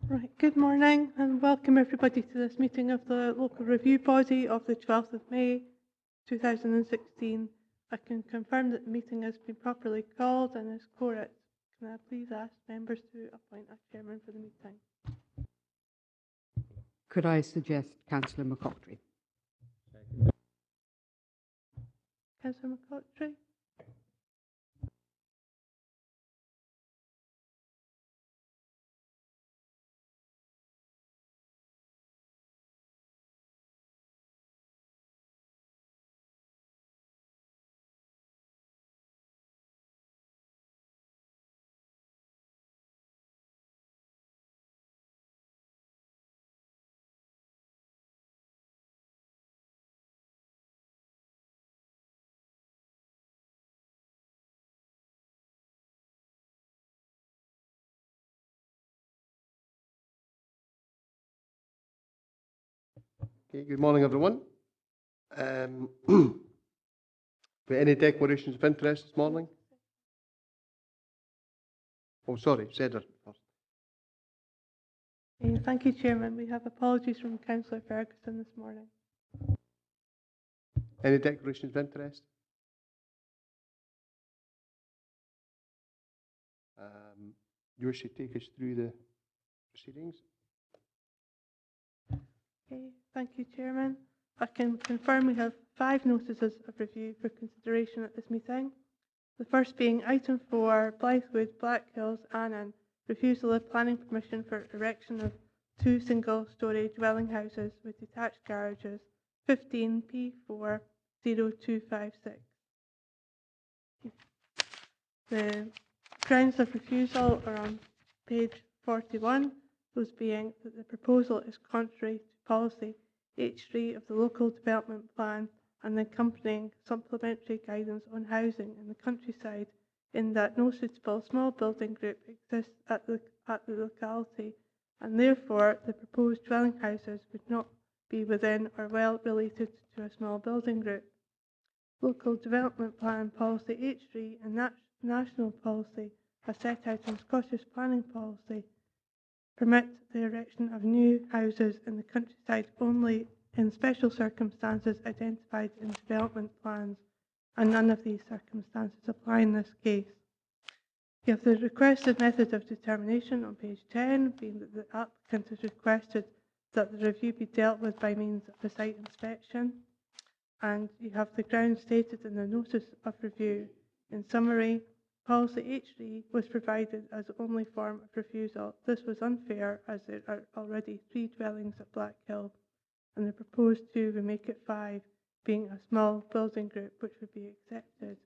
Right, good morning and welcome everybody to this meeting of the local review body of the 12th of May 2016. I can confirm that the meeting has been properly called and is quorate. Can I please ask members to appoint a chairman for the meeting? Could I suggest Councillor McCaughtrey? Councillor McCaughtrey? Okay, good morning, everyone. Any declarations of interest this morning? Oh, sorry, SEDERUNT first. Thank you, Chairman. We have apologies from Councillor Ferguson this morning. Any declarations of interest? You wish to take us through the proceedings? Okay, thank you, Chairman. I can confirm we have 5 notices of review for consideration at this meeting. The first being item 4, BLYTHEWOOD, BLACKHILLS, ANNAN, refusal of planning permission for erection of 2 single-storey dwelling houses with detached garages, 15 P40256. The grounds of refusal are on page 41, those being that the proposal is contrary to policy H3 of the local development plan and the accompanying supplementary guidance on housing in the countryside, in that no suitable small building group exists at the locality, and therefore the proposed dwelling houses would not be within or well related to a small building group. Local development plan policy H3 and national policy, as set out in Scottish planning policy, permit the erection of new houses in the countryside only in special circumstances identified in development plans, and none of these circumstances apply in this case. You have the requested method of determination on page 10, being that the applicant has requested that the review be dealt with by means of a site inspection, and you have the grounds stated in the notice of review. In summary, policy H3 was provided as the only form of refusal. This was unfair, as there are already 3 dwellings at Blackhill, and the proposed 2 would make it 5, being a small building group which would be accepted.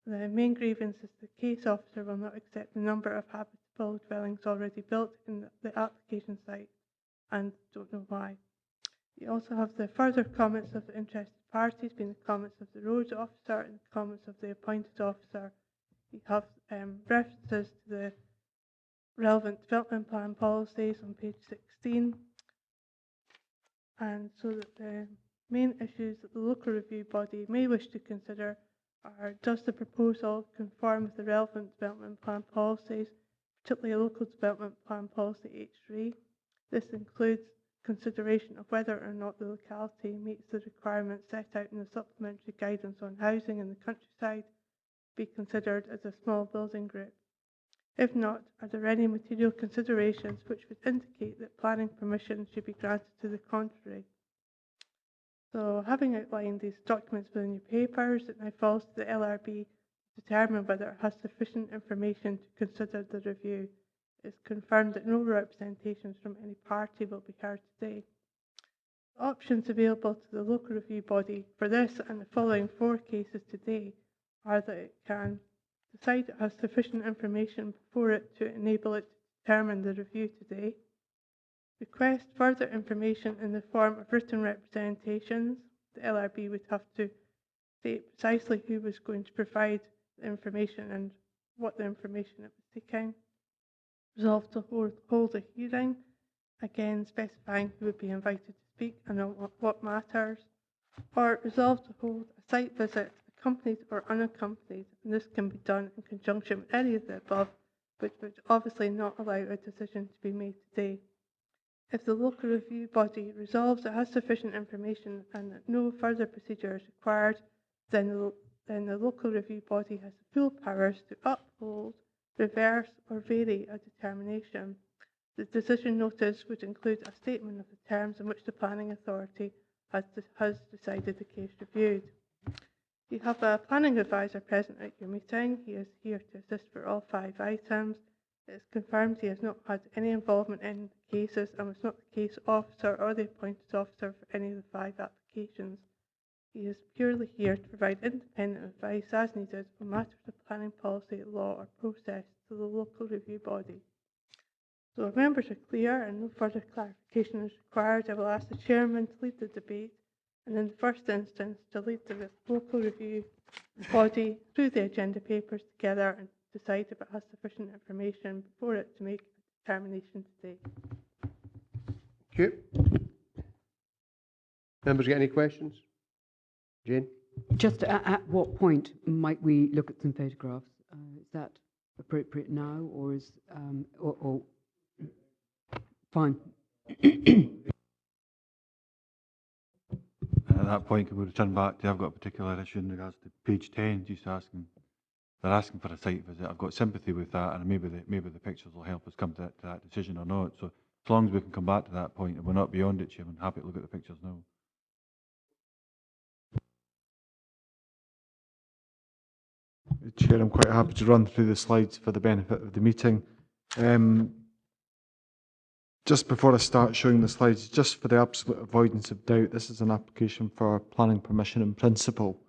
The main grievance is the case officer will not accept the number of habitable dwellings already built in the application site, and don't know why. You also have the further comments of the interested parties, being the comments of the roads officer and the comments of the appointed officer. You have references to the relevant development plan policies on page 16. And so that the main issues that the local review body may wish to consider are: does the proposal conform with the relevant development plan policies, particularly local development plan policy H3? This includes consideration of whether or not the locality meets the requirements set out in the supplementary guidance on housing in the countryside, be considered as a small building group. If not, are there any material considerations which would indicate that planning permission should be granted to the contrary? So, having outlined these documents within your papers, it now falls to the LRB to determine whether it has sufficient information to consider the review. It is confirmed that no representations from any party will be heard today. The options available to the local review body for this and the following 4 cases today are that it can decide it has sufficient information before it to enable it to determine the review today, request further information in the form of written representations. The LRB would have to state precisely who was going to provide the information and what the information it was seeking. Resolve to hold a hearing, again specifying who would be invited to speak and on what matters, or resolve to hold a site visit, accompanied or unaccompanied, and this can be done in conjunction with any of the above, which would obviously not allow a decision to be made today. If the local review body resolves it has sufficient information and that no further procedure is required, then the local review body has the full powers to uphold, reverse or vary a determination. The decision notice would include a statement of the terms in which the planning authority has decided the case reviewed. You have a planning advisor present at your meeting. He is here to assist for all 5 items. It is confirmed he has not had any involvement in the cases and was not the case officer or the appointed officer for any of the 5 applications. He is purely here to provide independent advice as needed on matters of planning policy, law or process to the local review body. So if members are clear and no further clarification is required, I will ask the chairman to lead the debate and in the first instance to lead the local review body through the agenda papers together and decide if it has sufficient information before it to make a determination today. Thank you. Members get any questions? Jane? Just at what point might we look at some photographs? Is that appropriate now, or is or fine? At that point, can we return back to, I've got a particular issue in regards to page 10, just asking, they're asking for a site visit. I've got sympathy with that, and maybe the pictures will help us come to that decision or not. So as long as we can come back to that point, and we're not beyond it, Chairman, happy to look at the pictures now. Chair, I'm quite happy to run through the slides for the benefit of the meeting. Just before I start showing the slides, just for the absolute avoidance of doubt, this is an application for planning permission in principle,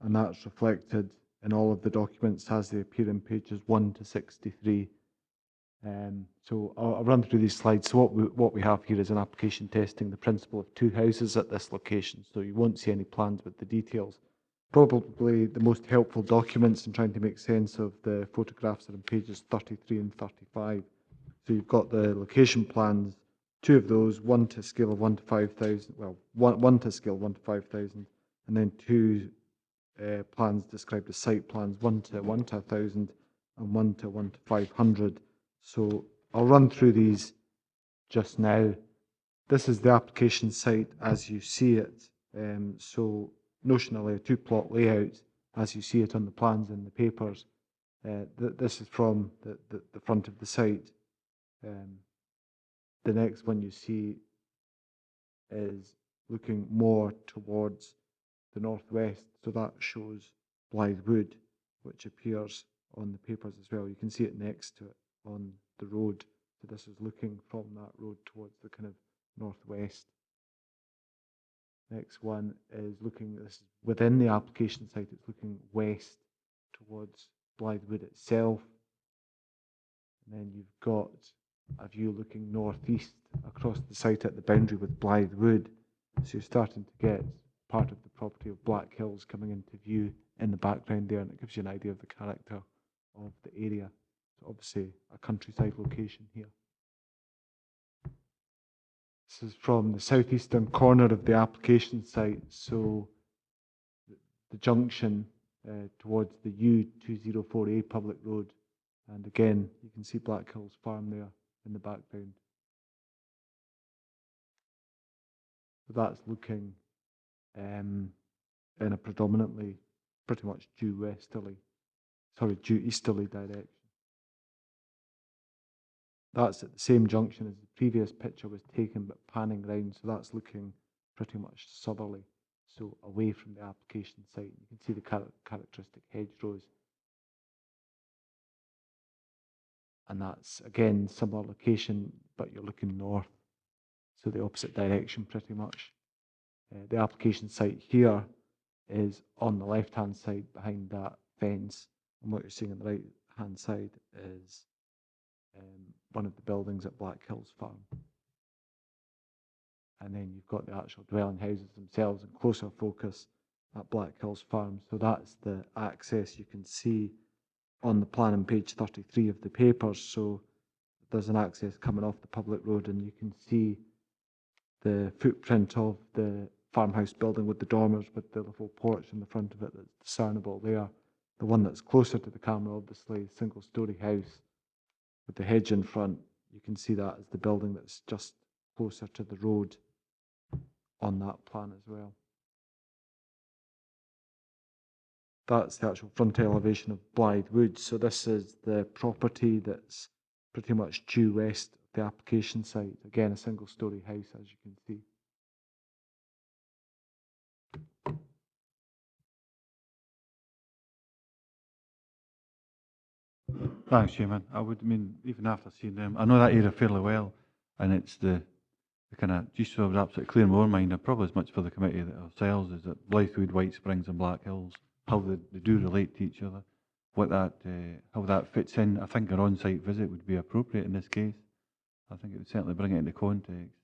and that's reflected in all of the documents as they appear in pages 1 to 63. So I'll run through these slides. So what we have here is an application testing the principle of 2 houses at this location, so you won't see any plans with the details. Probably the most helpful documents in trying to make sense of the photographs are in pages 33 and 35. So you've got the location plans, 2 of those, one to scale of 1 to 5,000, well, one to scale 1 to 5,000, and then 2 plans described as site plans, 1 to 1,000 and 1 to 500. So I'll run through these just now. This is the application site as you see it. So notionally a 2-plot layout as you see it on the plans in the papers. This is from the front of the site. The next one you see is looking more towards the northwest, so that shows BLYTHEWOOD, which appears on the papers as well. You can see it next to it on the road, so this is looking from that road towards the kind of northwest. Next one is looking, this is within the application site, it's looking west towards BLYTHEWOOD itself. And then you've got a view looking northeast across the site at the boundary with BLYTHEWOOD. So you're starting to get part of the property of BLACKHILLS coming into view in the background there, and it gives you an idea of the character of the area. So obviously a countryside location here. This is from the southeastern corner of the application site, so the junction towards the U204A public road. And again, you can see BLACKHILLS Farm there in the background. So that's looking in a predominantly pretty much due easterly direction. That's at the same junction as the previous picture was taken, but panning round, so that's looking pretty much southerly, so away from the application site. You can see the characteristic hedgerows. And that's, again, similar location, but you're looking north, so the opposite direction pretty much. The application site here is on the left-hand side behind that fence, and what you're seeing on the right-hand side is one of the buildings at BLACKHILLS Farm. And then you've got the actual dwelling houses themselves in closer focus at BLACKHILLS Farm. So that's the access you can see on the plan on page 33 of the papers. So there's an access coming off the public road, and you can see the footprint of the farmhouse building with the dormers with the little porch in the front of it that's discernible there. The one that's closer to the camera, obviously, single-storey house with the hedge in front, you can see that as the building that's just closer to the road on that plan as well. That's the actual front elevation of BLYTHEWOOD. So this is the property that's pretty much due west of the application site. Again, a single-storey house, as you can see. Thanks, Chairman. Even after seeing them, I know that area fairly well, and it's the kind of, just so it's absolutely clear in my own mind, probably as much for the committee ourselves, is that BLYTHEWOOD, White Springs and BLACKHILLs, how they do relate to each other, how that fits in. I think an on-site visit would be appropriate in this case. I think it would certainly bring it into context.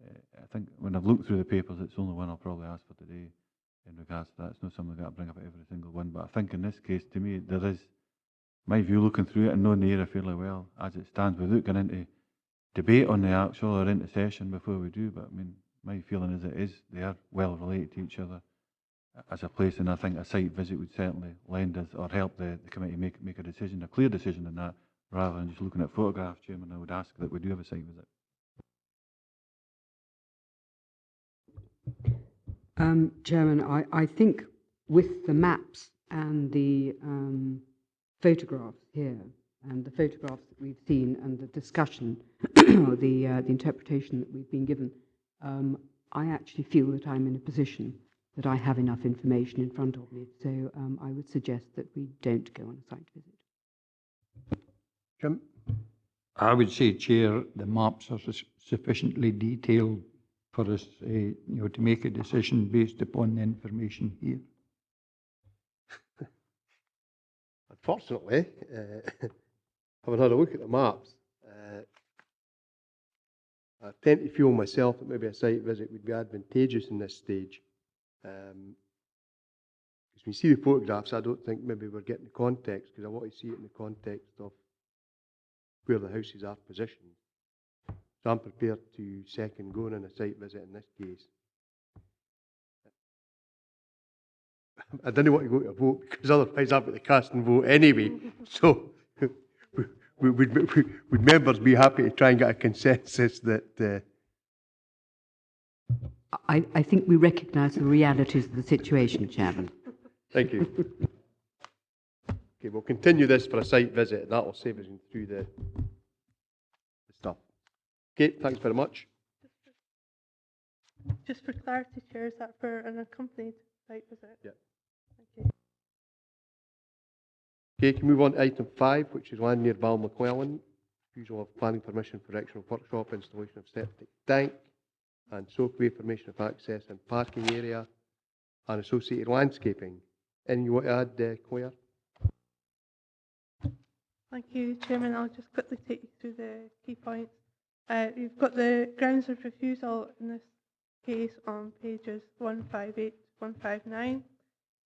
I think when I've looked through the papers, it's the only one I'll probably ask for today in regards to that. It's not something I've got to bring up at every single one, but I think in this case, to me, there is, my view looking through it and knowing the area fairly well, as it stands, without going into debate on the actual or into session before we do, but my feeling is they are well related to each other as a place, and I think a site visit would certainly lend us or help the committee make a decision, a clear decision on that, rather than just looking at photographs, Chairman. I would ask that we do have a site visit. Chairman, I think with the maps and the photographs here, and the photographs that we've seen, and the discussion, or the interpretation that we've been given, I actually feel that I'm in a position that I have enough information in front of me. So I would suggest that we don't go on a site visit. Jim? I would say, Chair, the maps are sufficiently detailed for us to make a decision based upon the information here. Unfortunately, having had a look at the maps, I tend to feel myself that maybe a site visit would be advantageous in this stage. Because when you see the photographs, I don't think maybe we're getting the context, because I want to see it in the context of where the houses are positioned. So I'm prepared to second going on a site visit in this case. I didn't want to go to a vote because otherwise I've got to cast and vote anyway. So would members be happy to try and get a consensus that... I think we recognise the realities of the situation, Chairman. Thank you. Okay, we'll continue this for a site visit, and that will save us through the stuff. Okay, thanks very much. Just for clarity, Chair, is that for an accompanied site visit? Yeah. Thank you. Okay, can we move on to item 5, which is land near BALMACLELLAN. Refusal of planning permission for erection of workshop, installation of septic tank, and SOAKAWay formation of access and parking area, and associated landscaping. Anything you want to add, Claire? Thank you, Chairman. I'll just quickly take you through the key points. You've got the grounds of refusal in this case on pages 158 to 159,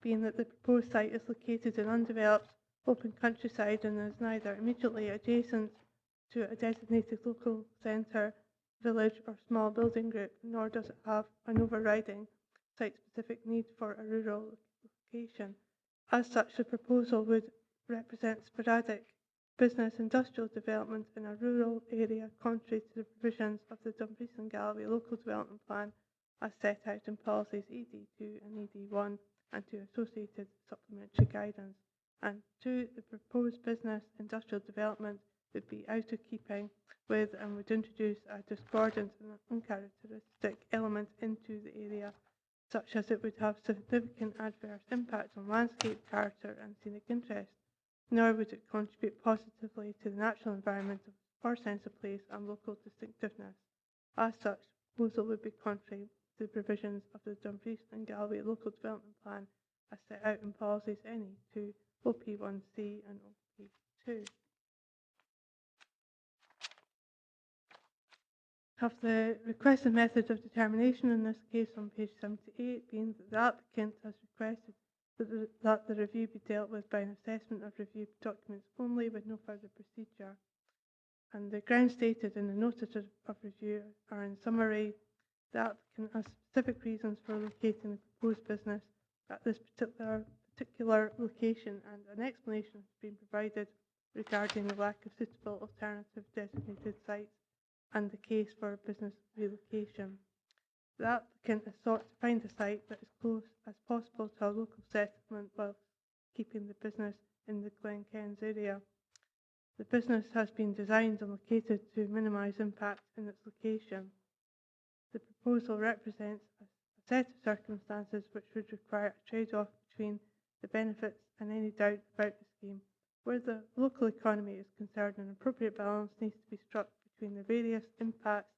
being that the proposed site is located in undeveloped open countryside and is neither immediately adjacent to a designated local centre, village or small building group, nor does it have an overriding site-specific need for a rural location. As such, the proposal would represent sporadic business industrial development in a rural area contrary to the provisions of the Dumfries and Galloway Local Development Plan as set out in policies ED2 and ED1 and to associated supplementary guidance. And 2, the proposed business industrial development would be out of keeping with and would introduce a discordant and uncharacteristic element into the area, such as it would have significant adverse impact on landscape character and scenic interest, nor would it contribute positively to the natural environment or sense of place and local distinctiveness. As such, the proposal would be contrary to the provisions of the Dumfries and Galloway Local Development Plan as set out in policies NE2, OP1C and OP2. Have the requested method of determination in this case on page 78, being that the applicant has requested that the review be dealt with by an assessment of review documents only with no further procedure. And the grounds stated in the notice of review are, in summary, the applicant has specific reasons for locating the proposed business at this particular location, and an explanation has been provided regarding the lack of suitable alternative designated sites and the case for business relocation. The applicant has sought to find a site that is close as possible to a local settlement while keeping the business in the Glen Cairns area. The business has been designed and located to minimise impact in its location. The proposal represents a set of circumstances which would require a trade-off between the benefits and any doubt about the scheme. Where the local economy is concerned, an appropriate balance needs to be struck between the various impacts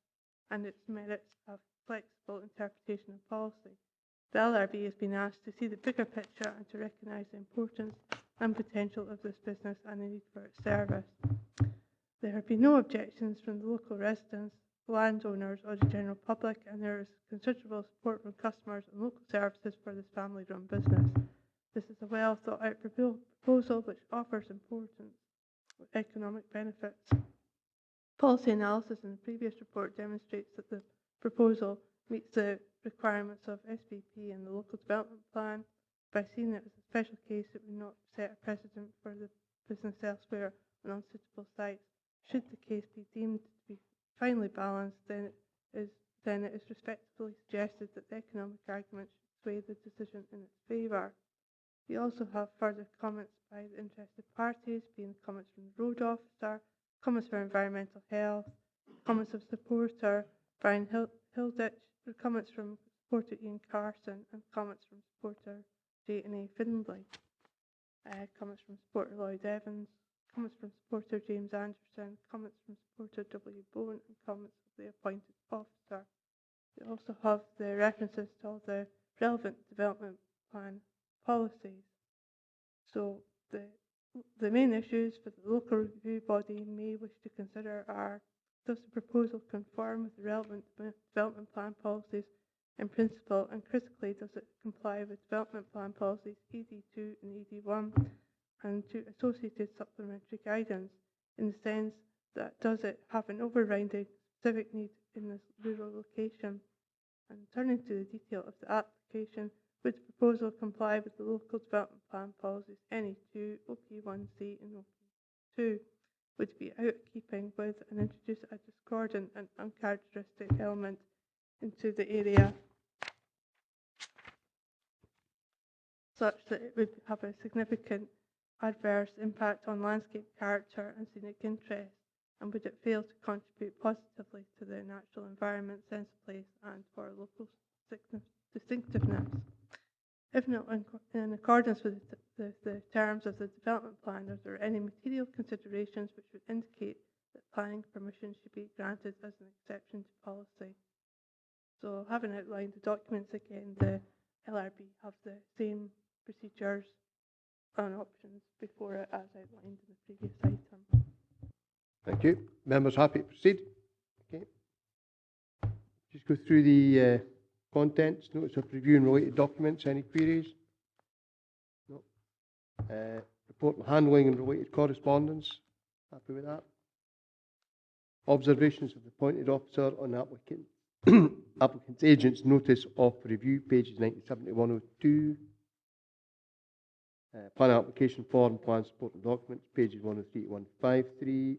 and its merits of flexible interpretation of policy. The LRB has been asked to see the bigger picture and to recognise the importance and potential of this business and the need for its service. There have been no objections from the local residents, landowners or the general public, and there is considerable support from customers and local services for this family-run business. This is a well thought out proposal which offers important economic benefits. Policy analysis in the previous report demonstrates that the proposal meets the requirements of SBP and the local development plan. By seeing it as a special case, it would not set a precedent for the business elsewhere on unsuitable sites. Should the case be deemed to be finely balanced, then it is respectfully suggested that the economic argument should sway the decision in its favour. We also have further comments by the interested parties, being comments from the road officer, comments for environmental health, comments of supporter Brian Hilditch, comments from supporter Ian Carson, and comments from supporter J&A Findlay, comments from supporter Lloyd Evans, comments from supporter James Anderson, comments from supporter W. Bone, and comments of the appointed officer. We also have the references to all the relevant development plan policies. So the main issues for the local review body may wish to consider are: does the proposal conform with the relevant development plan policies in principle, and critically, does it comply with development plan policies ED2 and ED1 and to associated supplementary guidance, in the sense that does it have an overriding specific need in this rural location? And turning to the detail of the application, would the proposal comply with the local development plan policies NE2, OP1C and OP2? Would it be out of keeping with and introduce a discordant and uncharacteristic element into the area such that it would have a significant adverse impact on landscape character and scenic interest? And would it fail to contribute positively to the natural environment, sense of place and for local distinctiveness? If not in accordance with the terms of the development plan, are there any material considerations which would indicate that planning permission should be granted as an exception to policy? So, having outlined the documents again, the LRB have the same procedures and options before it as outlined in the previous item. Thank you. Members happy to proceed? Okay. Just go through the contents, notice of review and related documents. Any queries? No. Report on handling and related correspondence. Happy with that? Observations of the appointed officer on applicant's agent's notice of review, pages 97 to 102. Plan application form, plan supporting documents, pages 103 to 153.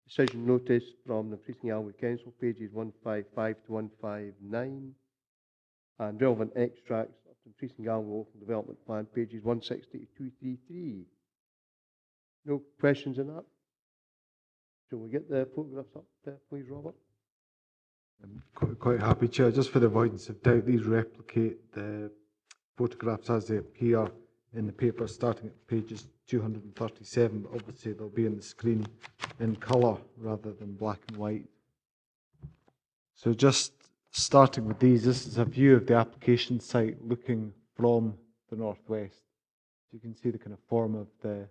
Decision notice from the Dumfries and Galloway Council, pages 155 to 159. And relevant extracts of the Dumfries and Galloway Local Development Plan, pages 160 to 233. No questions on that? Shall we get the photographs up, please, Robert? I'm quite happy, Chair. Just for the avoidance of doubt, these replicate the photographs as they appear in the paper, starting at pages 237, but obviously they'll be on the screen in colour rather than black and white. So just starting with these, this is a view of the application site looking from the northwest. So you can see the kind of form of the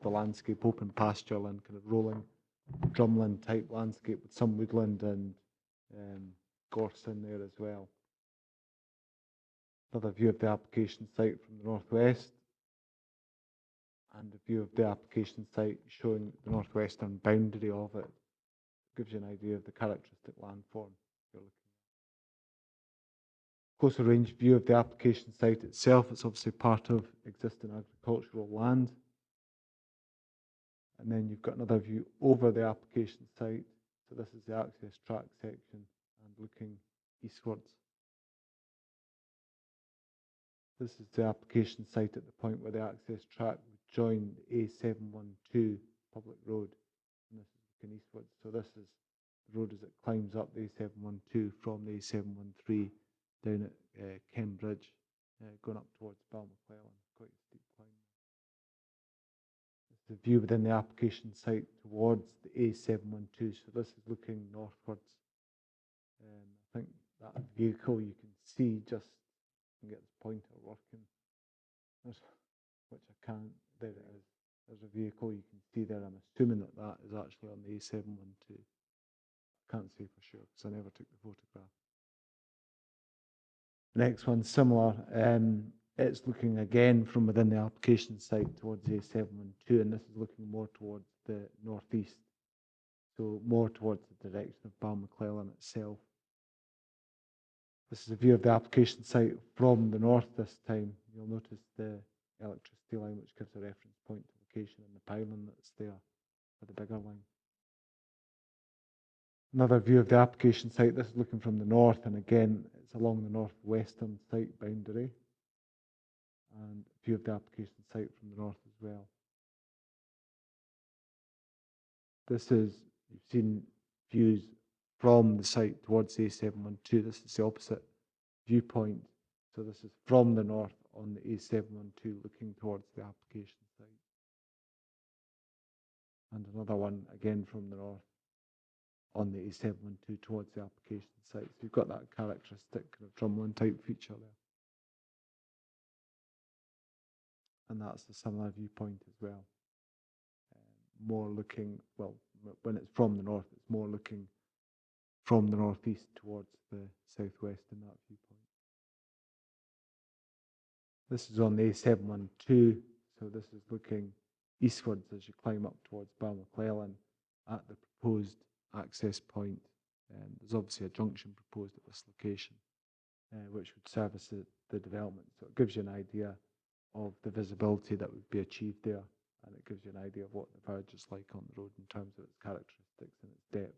landscape, open pasture land, kind of rolling drumlin type landscape with some woodland and gorse in there as well. Another view of the application site from the northwest, and a view of the application site showing the northwestern boundary of it. Gives you an idea of the characteristic landform you're looking at. Closer range view of the application site itself. It's obviously part of existing agricultural land. And then you've got another view over the application site. So this is the access track section and looking eastwards. This is the application site at the point where the access track would join the A712 public road. And this is looking eastwards. So this is the road as it climbs up the A712 from the A713 down at Cambridge, going up towards BALMACLELLAN. Quite a steep climb. This is the view within the application site towards the A712. So this is looking northwards. I think that vehicle you can see just get this pointer working, which I can't. There it is. There's a vehicle you can see there. I'm assuming that that is actually on the A712. I can't say for sure because I never took the photograph. The next one, similar. It's looking again from within the application site towards the A712, and this is looking more towards the northeast, so more towards the direction of BALMACLELLAN itself. This is a view of the application site from the north this time. You'll notice the electricity line, which gives a reference point to location, and the pylon that's there for the bigger line. Another view of the application site. This is looking from the north, and again, it's along the northwestern site boundary. And a view of the application site from the north as well. This is, you've seen views from the site towards the A712. This is the opposite viewpoint. So this is from the north on the A712 looking towards the application site. And another one again from the north on the A712 towards the application site. So you've got that characteristic kind of drumlin type feature there. And that's a similar viewpoint as well. More looking, well, when it's from the north, it's more looking from the northeast towards the southwest in that viewpoint. This is on the A712, so this is looking eastwards as you climb up towards BALMACLELLAN at the proposed access point. There's obviously a junction proposed at this location, which would service the development. So it gives you an idea of the visibility that would be achieved there, and it gives you an idea of what the verge is like on the road in terms of its characteristics and its depth.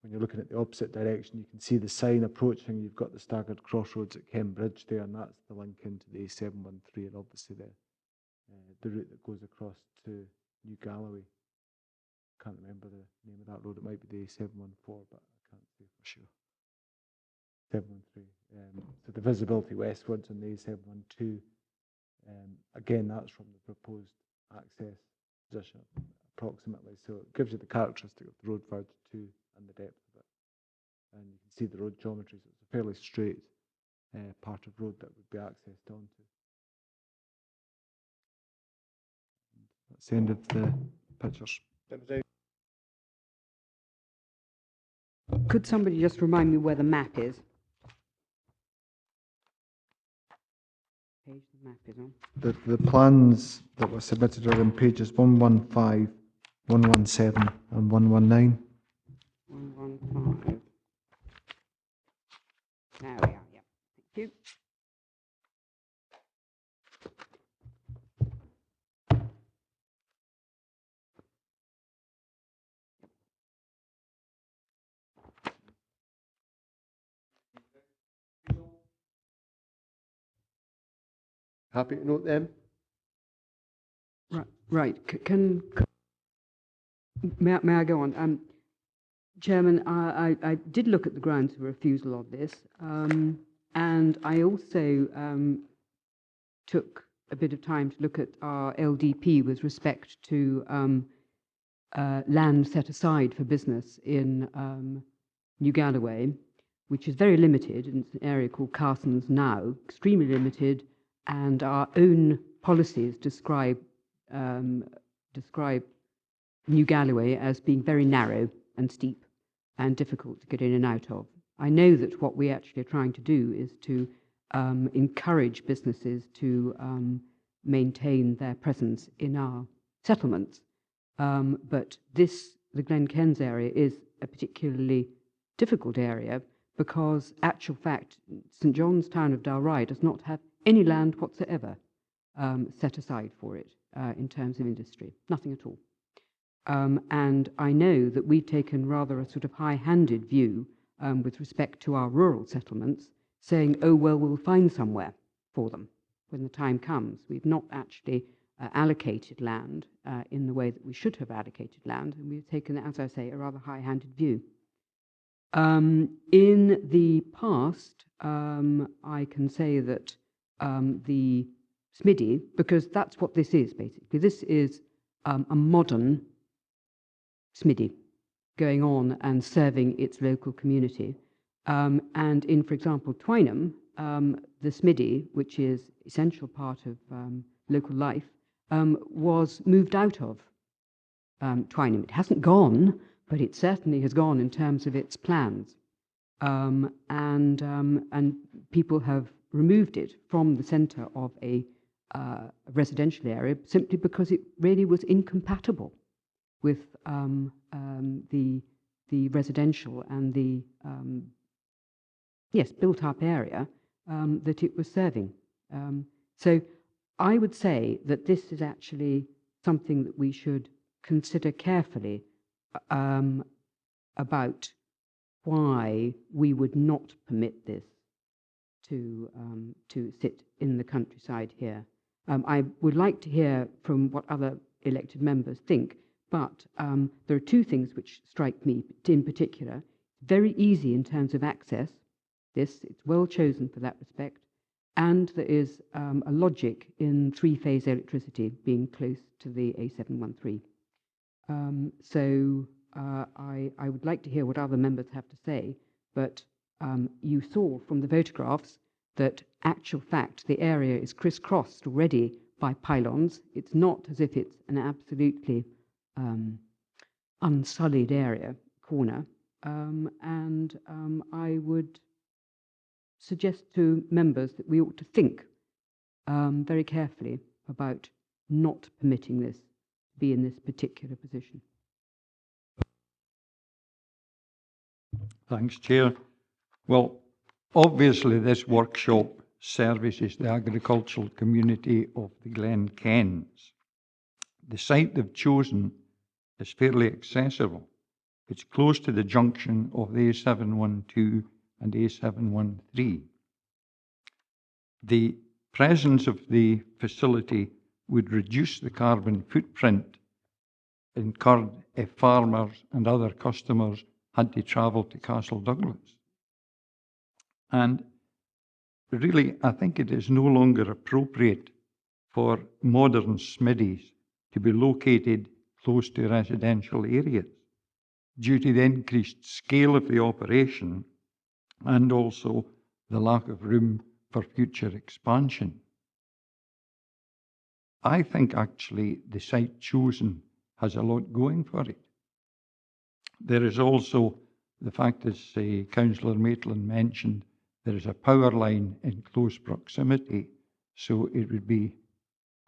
When you're looking at the opposite direction, you can see the sign approaching. You've got the staggered crossroads at Cambridge there, and that's the link into the A713, and obviously the route that goes across to New Galloway. Can't remember the name of that road. It might be the A714, but I can't say for sure. 713. So the visibility westwards on the A712. Again, that's from the proposed access position approximately. So it gives you the characteristic of the road verge too and the depth of it. And you can see the road geometry. So it's a fairly straight part of road that would be accessed onto. That's the end of the pictures. Could somebody just remind me where the map is? Page the map is on. The plans that were submitted are in pages 115, 117 and 119. 115. There we are, yeah. Thank you. Happy to note them? Right. May I go on? Chairman, I did look at the grounds for refusal of this, and I also took a bit of time to look at our LDP with respect to land set aside for business in New Galloway, which is very limited, and it's an area called Carson's now, extremely limited, and our own policies describe New Galloway as being very narrow and steep and difficult to get in and out of. I know that what we actually are trying to do is to encourage businesses to maintain their presence in our settlements. But the Glen Kens area is a particularly difficult area because, actual fact, St John's town of Dalry does not have any land whatsoever set aside for it. in terms of industry, nothing at all. And I know that we've taken rather a sort of high-handed view with respect to our rural settlements, saying, oh, well, we'll find somewhere for them when the time comes. We've not actually allocated land in the way that we should have allocated land, and we've taken, as I say, a rather high-handed view. In the past, I can say that the SMIDI, because that's what this is basically, this is a modern SMIDI going on and serving its local community. And in, for example, Twynham, the SMIDI, which is essential part of local life, was moved out of Twynham. It hasn't gone, but it certainly has gone in terms of its plans. And people have removed it from the centre of a residential area simply because it really was incompatible with the residential and the built-up area that it was serving. So I would say that this is actually something that we should consider carefully about why we would not permit this to sit in the countryside here. I would like to hear from what other elected members think, but there are two things which strike me in particular. Very easy in terms of access. It's well chosen for that respect. And there is a logic in three-phase electricity being close to the A713. So I would like to hear what other members have to say, but you saw from the photographs that actual fact the area is crisscrossed already by pylons. It's not as if it's an absolutely unsullied area, corner, and I would suggest to members that we ought to think very carefully about not permitting this to be in this particular position. Thanks, Chair. Well, obviously this workshop services the agricultural community of the Glen Kens. The site they've chosen is fairly accessible. It's close to the junction of the A712 and A713. The presence of the facility would reduce the carbon footprint incurred if farmers and other customers had to travel to Castle Douglas. And really, I think it is no longer appropriate for modern SMIDIs to be located close to residential areas due to the increased scale of the operation and also the lack of room for future expansion. I think actually the site chosen has a lot going for it. There is also the fact, as Councillor Maitland mentioned, there is a power line in close proximity, so it would be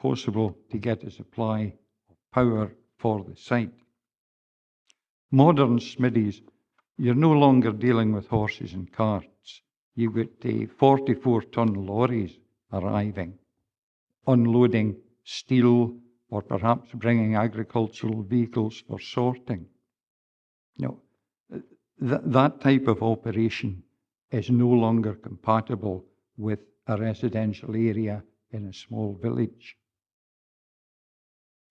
possible to get a supply of power for the site. Modern SMIDIs, you're no longer dealing with horses and carts. You've got 44-ton lorries arriving, unloading steel or perhaps bringing agricultural vehicles for sorting. Now, that type of operation is no longer compatible with a residential area in a small village.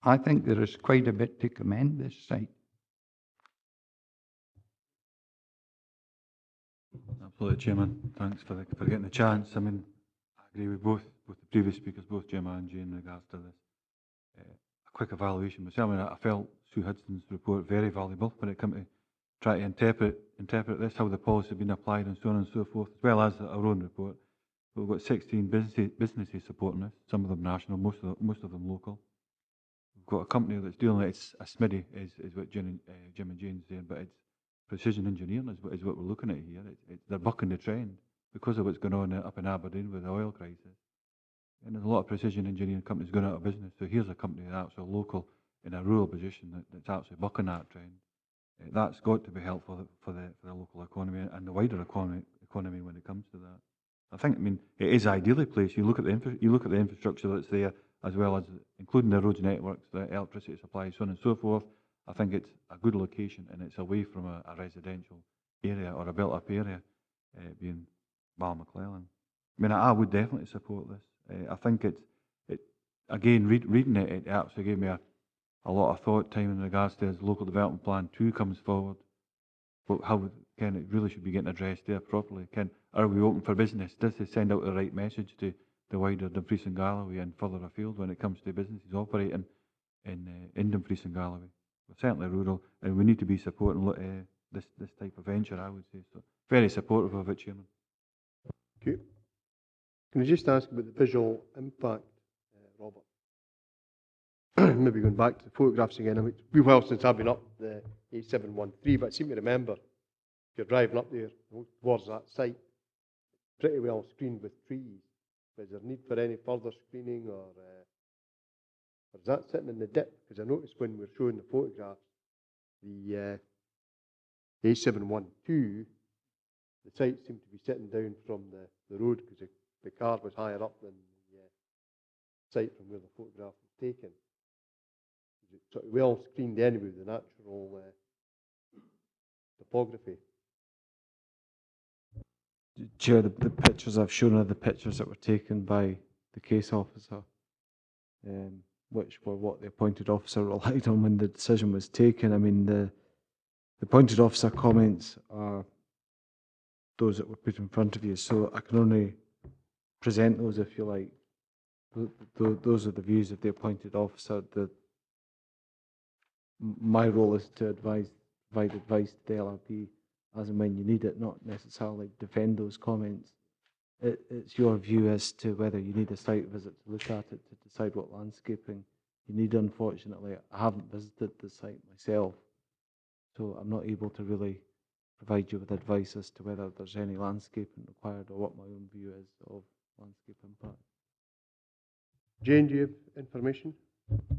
I think there is quite a bit to commend this site. Absolutely, Chairman. Thanks for getting the chance. I mean, I agree with both the previous speakers, both Gemma and Jane, in regards to this. A quick evaluation myself. I mean, I felt Sue Hudson's report very valuable when it came to try to interpret this, how the policy has been applied and so on and so forth, as well as our own report. We've got 16 businesses supporting this, some of them national, most of them local. We've got a company that's doing it, it's a SMIDI, is what Jim and Jane's saying, but it's precision engineering is what we're looking at here. They're bucking the trend because of what's going on up in Aberdeen with the oil crisis. And there's a lot of precision engineering companies going out of business. So here's a company that's actually local in a rural position that's actually bucking that trend. That's got to be helpful for the local economy and the wider economy when it comes to that. I think, I mean, it is ideally placed. You look at the infrastructure that's there as well as including the roads networks, the electricity supply, so on and so forth. I think it's a good location and it's away from a residential area or a built-up area, being BALMACLELLAN. I mean, I would definitely support this. I think again, reading it, it actually gave me a lot of thought time in regards to as local development plan 2 comes forward. But how it really should be getting addressed there properly. Are we open for business? Does it send out the right message to the wider Dumfries and Galloway and further afield when it comes to businesses operating in Dumfries and Galloway? We're certainly rural, and we need to be supporting this type of venture, I would say. So very supportive of it, Chairman. Thank you. Can I just ask about the visual impact, Robert? Maybe going back to the photographs again. I mean, it's been a while since I've been up the A713, but I seem to remember if you're driving up there towards that site, pretty well screened with trees. Is there need for any further screening, or is that sitting in the dip? Because I noticed when we were showing the photographs, the A712, the site seemed to be sitting down from the road because the car was higher up than the site from where the photograph was taken. Is it sort of well screened anyway with the natural topography? Chair, the pictures I've shown are the pictures that were taken by the case officer, which were what the appointed officer relied on when the decision was taken. I mean, the appointed officer comments are those that were put in front of you, so I can only present those if you like. Those are the views of the appointed officer. My role is to provide advice to the LRP as and when you need it, not necessarily defend those comments. It's your view as to whether you need a site visit to look at it to decide what landscaping you need. Unfortunately, I haven't visited the site myself, so I'm not able to really provide you with advice as to whether there's any landscaping required or what my own view is of landscape impact. Jane, do you have information?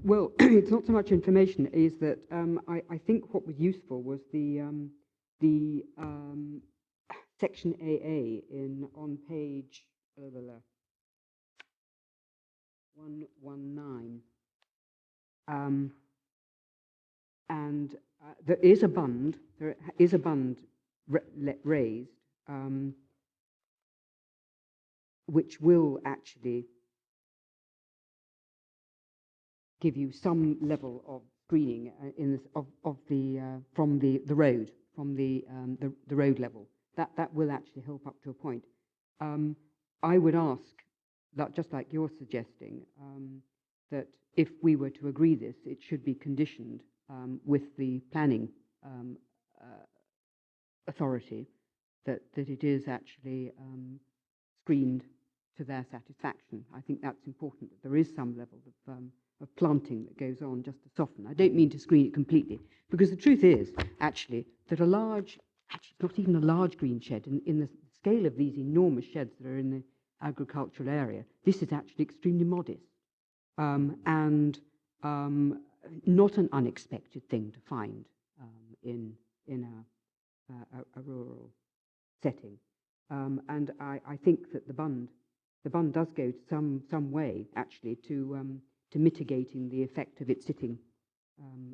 Well, it's not so much information, is that I think what was useful was the section AA on page 119. And there is a bund raised, which will actually give you some level of screening from the road, from the road level. That will actually help up to a point. I would ask that, just like you're suggesting, that if we were to agree this, it should be conditioned with the planning authority, that it is actually screened to their satisfaction. I think that's important, that there is some level of planting that goes on just to soften. I don't mean to screen it completely, because the truth is actually that actually not even a large green shed, in the scale of these enormous sheds that are in the agricultural area, this is actually extremely modest and not an unexpected thing to find in a rural setting. And I think that the bund does go to some way actually to mitigating the effect of it sitting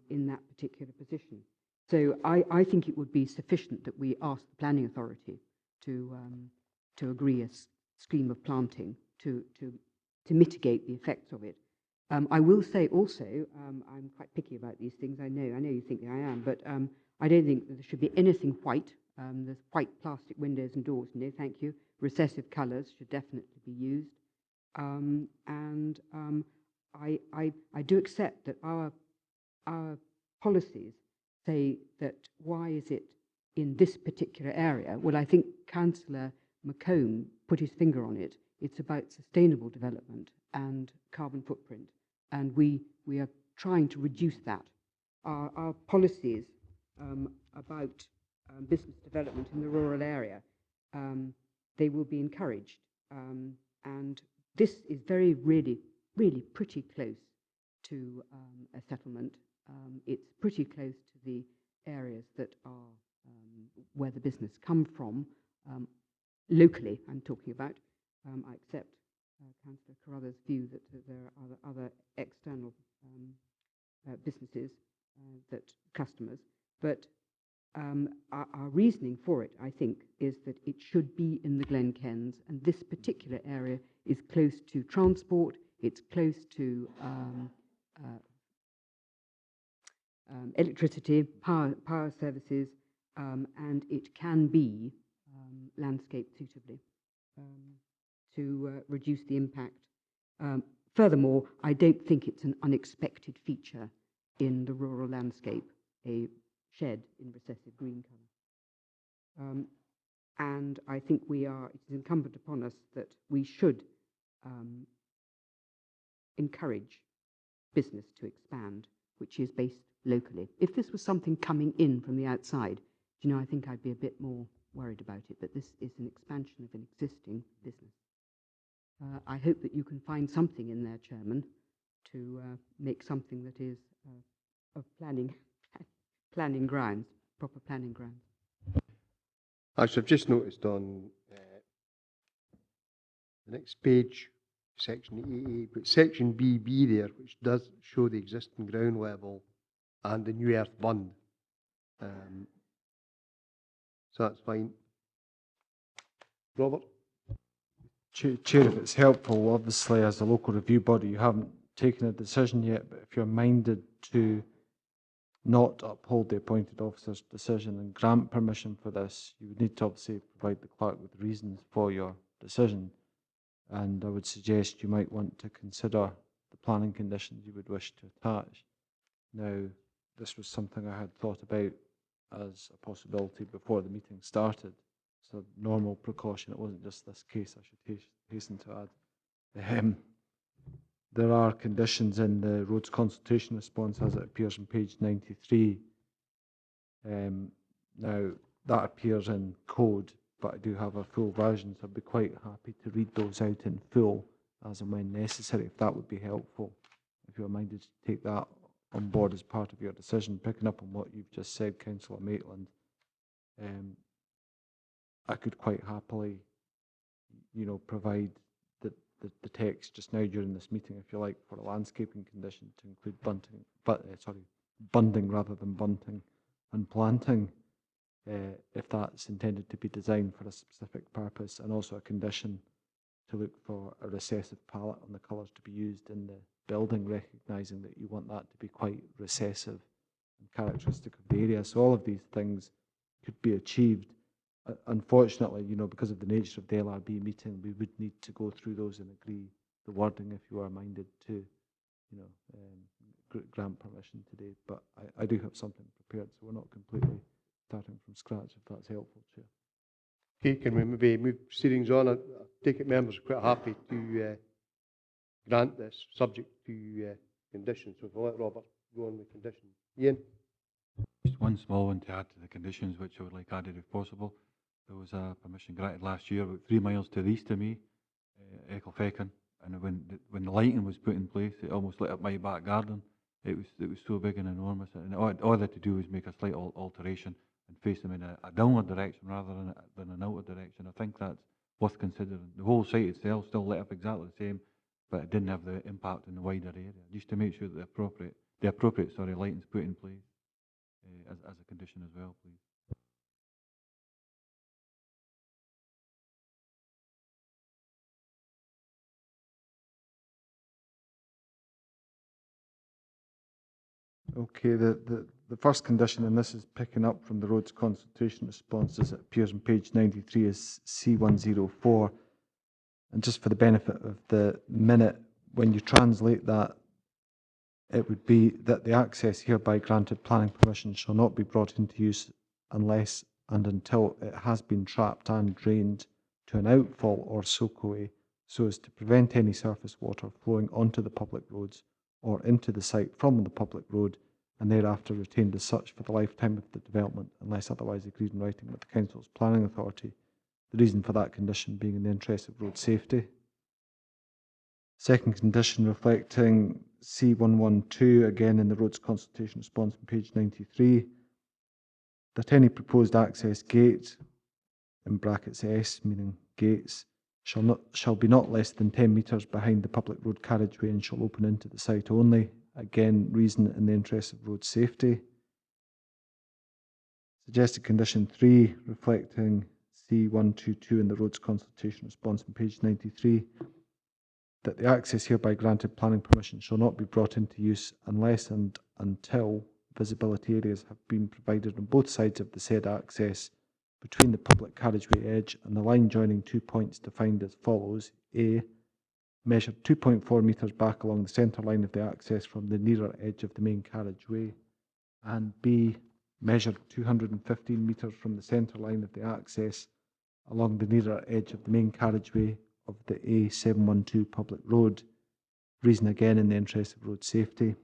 in that particular position. So I think it would be sufficient that we ask the planning authority to agree a scheme of planting to mitigate the effects of it. I will say also, I'm quite picky about these things. I know you think that I am, but I don't think that there should be anything white. There's white plastic windows and doors. No, thank you. Recessive colours should definitely be used. And I do accept that our policies say that why is it in this particular area? Well, I think Councillor McComb put his finger on it. It's about sustainable development and carbon footprint, and we are trying to reduce that. Our policies about business development in the rural area, they will be encouraged, and this is really pretty close to a settlement. It's pretty close to the areas that are where the business come from, locally I'm talking about. I accept Councillor Carruthers' view that there are other external businesses, customers, but our reasoning for it, I think, is that it should be in the Glen Kens, and this particular area is close to transport, it's close to electricity, power services, and it can be landscaped suitably to reduce the impact. Furthermore, I don't think it's an unexpected feature in the rural landscape, a shed in recessive green colour. And I think it is incumbent upon us that we should encourage business to expand, which is based locally. If this was something coming in from the outside, I think I'd be a bit more worried about it, but this is an expansion of an existing business. I hope that you can find something in there, Chairman, to make something that is of planning grounds, proper planning grounds. Actually, I've just noticed on the next page, section AA, but section BB there, which does show the existing ground level and the new earth bund. So that's fine. Robert? Chair, if it's helpful, obviously as a local review body you haven't taken a decision yet, but if you're minded to not uphold the appointed officer's decision and grant permission for this, you would need to obviously provide the clerk with reasons for your decision. And I would suggest you might want to consider the planning conditions you would wish to attach. Now, this was something I had thought about as a possibility before the meeting started. So normal precaution, it wasn't just this case, I should hasten to add. There are conditions in the roads consultation response as it appears on page 93. Now, that appears in code, but I do have a full version, so I'd be quite happy to read those out in full as and when necessary, if that would be helpful. If you're minded to take that on board as part of your decision, picking up on what you've just said, Councillor Maitland, I could quite happily, provide the text just now during this meeting, if you like, for a landscaping condition to include bunding rather than bunting, and planting, if that's intended to be designed for a specific purpose, and also a condition to look for a recessive palette on the colours to be used in the building, recognising that you want that to be quite recessive and characteristic of the area. So all of these things could be achieved. Unfortunately, because of the nature of the LRB meeting, we would need to go through those and agree the wording if you are minded to, grant permission today. But I do have something prepared, so we're not completely starting from scratch, if that's helpful, Chair. Okay, can we maybe move proceedings on? I take it members are quite happy to grant this, subject to conditions. So if we'll let Robert go on with conditions. Ian? Just one small one to add to the conditions, which I would like added if possible. There was a permission granted last year, about 3 miles to the east of me, Ecclefechan, and when the lighting was put in place, it almost lit up my back garden. It was so big and enormous, and all they had to do was make a slight alteration and face them in a downward direction rather than an outward direction. I think that's worth considering. The whole site itself still lit up exactly the same, but it didn't have the impact in the wider area. Just to make sure that the appropriate lighting's put in place as a condition as well, please. Okay, the first condition, and this is picking up from the roads consultation response as it appears on page 93, is C104. And just for the benefit of the minute, when you translate that, it would be that the access hereby granted planning permission shall not be brought into use unless and until it has been trapped and drained to an outfall or soakaway so as to prevent any surface water flowing onto the public roads or into the site from the public road, and thereafter retained as such for the lifetime of the development, unless otherwise agreed in writing with the Council's planning authority. The reason for that condition being in the interest of road safety. Second condition reflecting C112, again in the roads consultation response on page 93, that any proposed access gate, in brackets S, meaning gates, shall be not less than 10 metres behind the public road carriageway and shall open into the site only. Again, reason in the interest of road safety. Suggested condition 3, reflecting C122 in the roads consultation response on page 93, that the access hereby granted planning permission shall not be brought into use unless and until visibility areas have been provided on both sides of the said access between the public carriageway edge and the line joining 2 points defined as follows. A, measured 2.4 metres back along the centre line of the access from the nearer edge of the main carriageway, and B, measured 215 metres from the centre line of the access along the nearer edge of the main carriageway of the A712 public road. Reason again in the interest of road safety.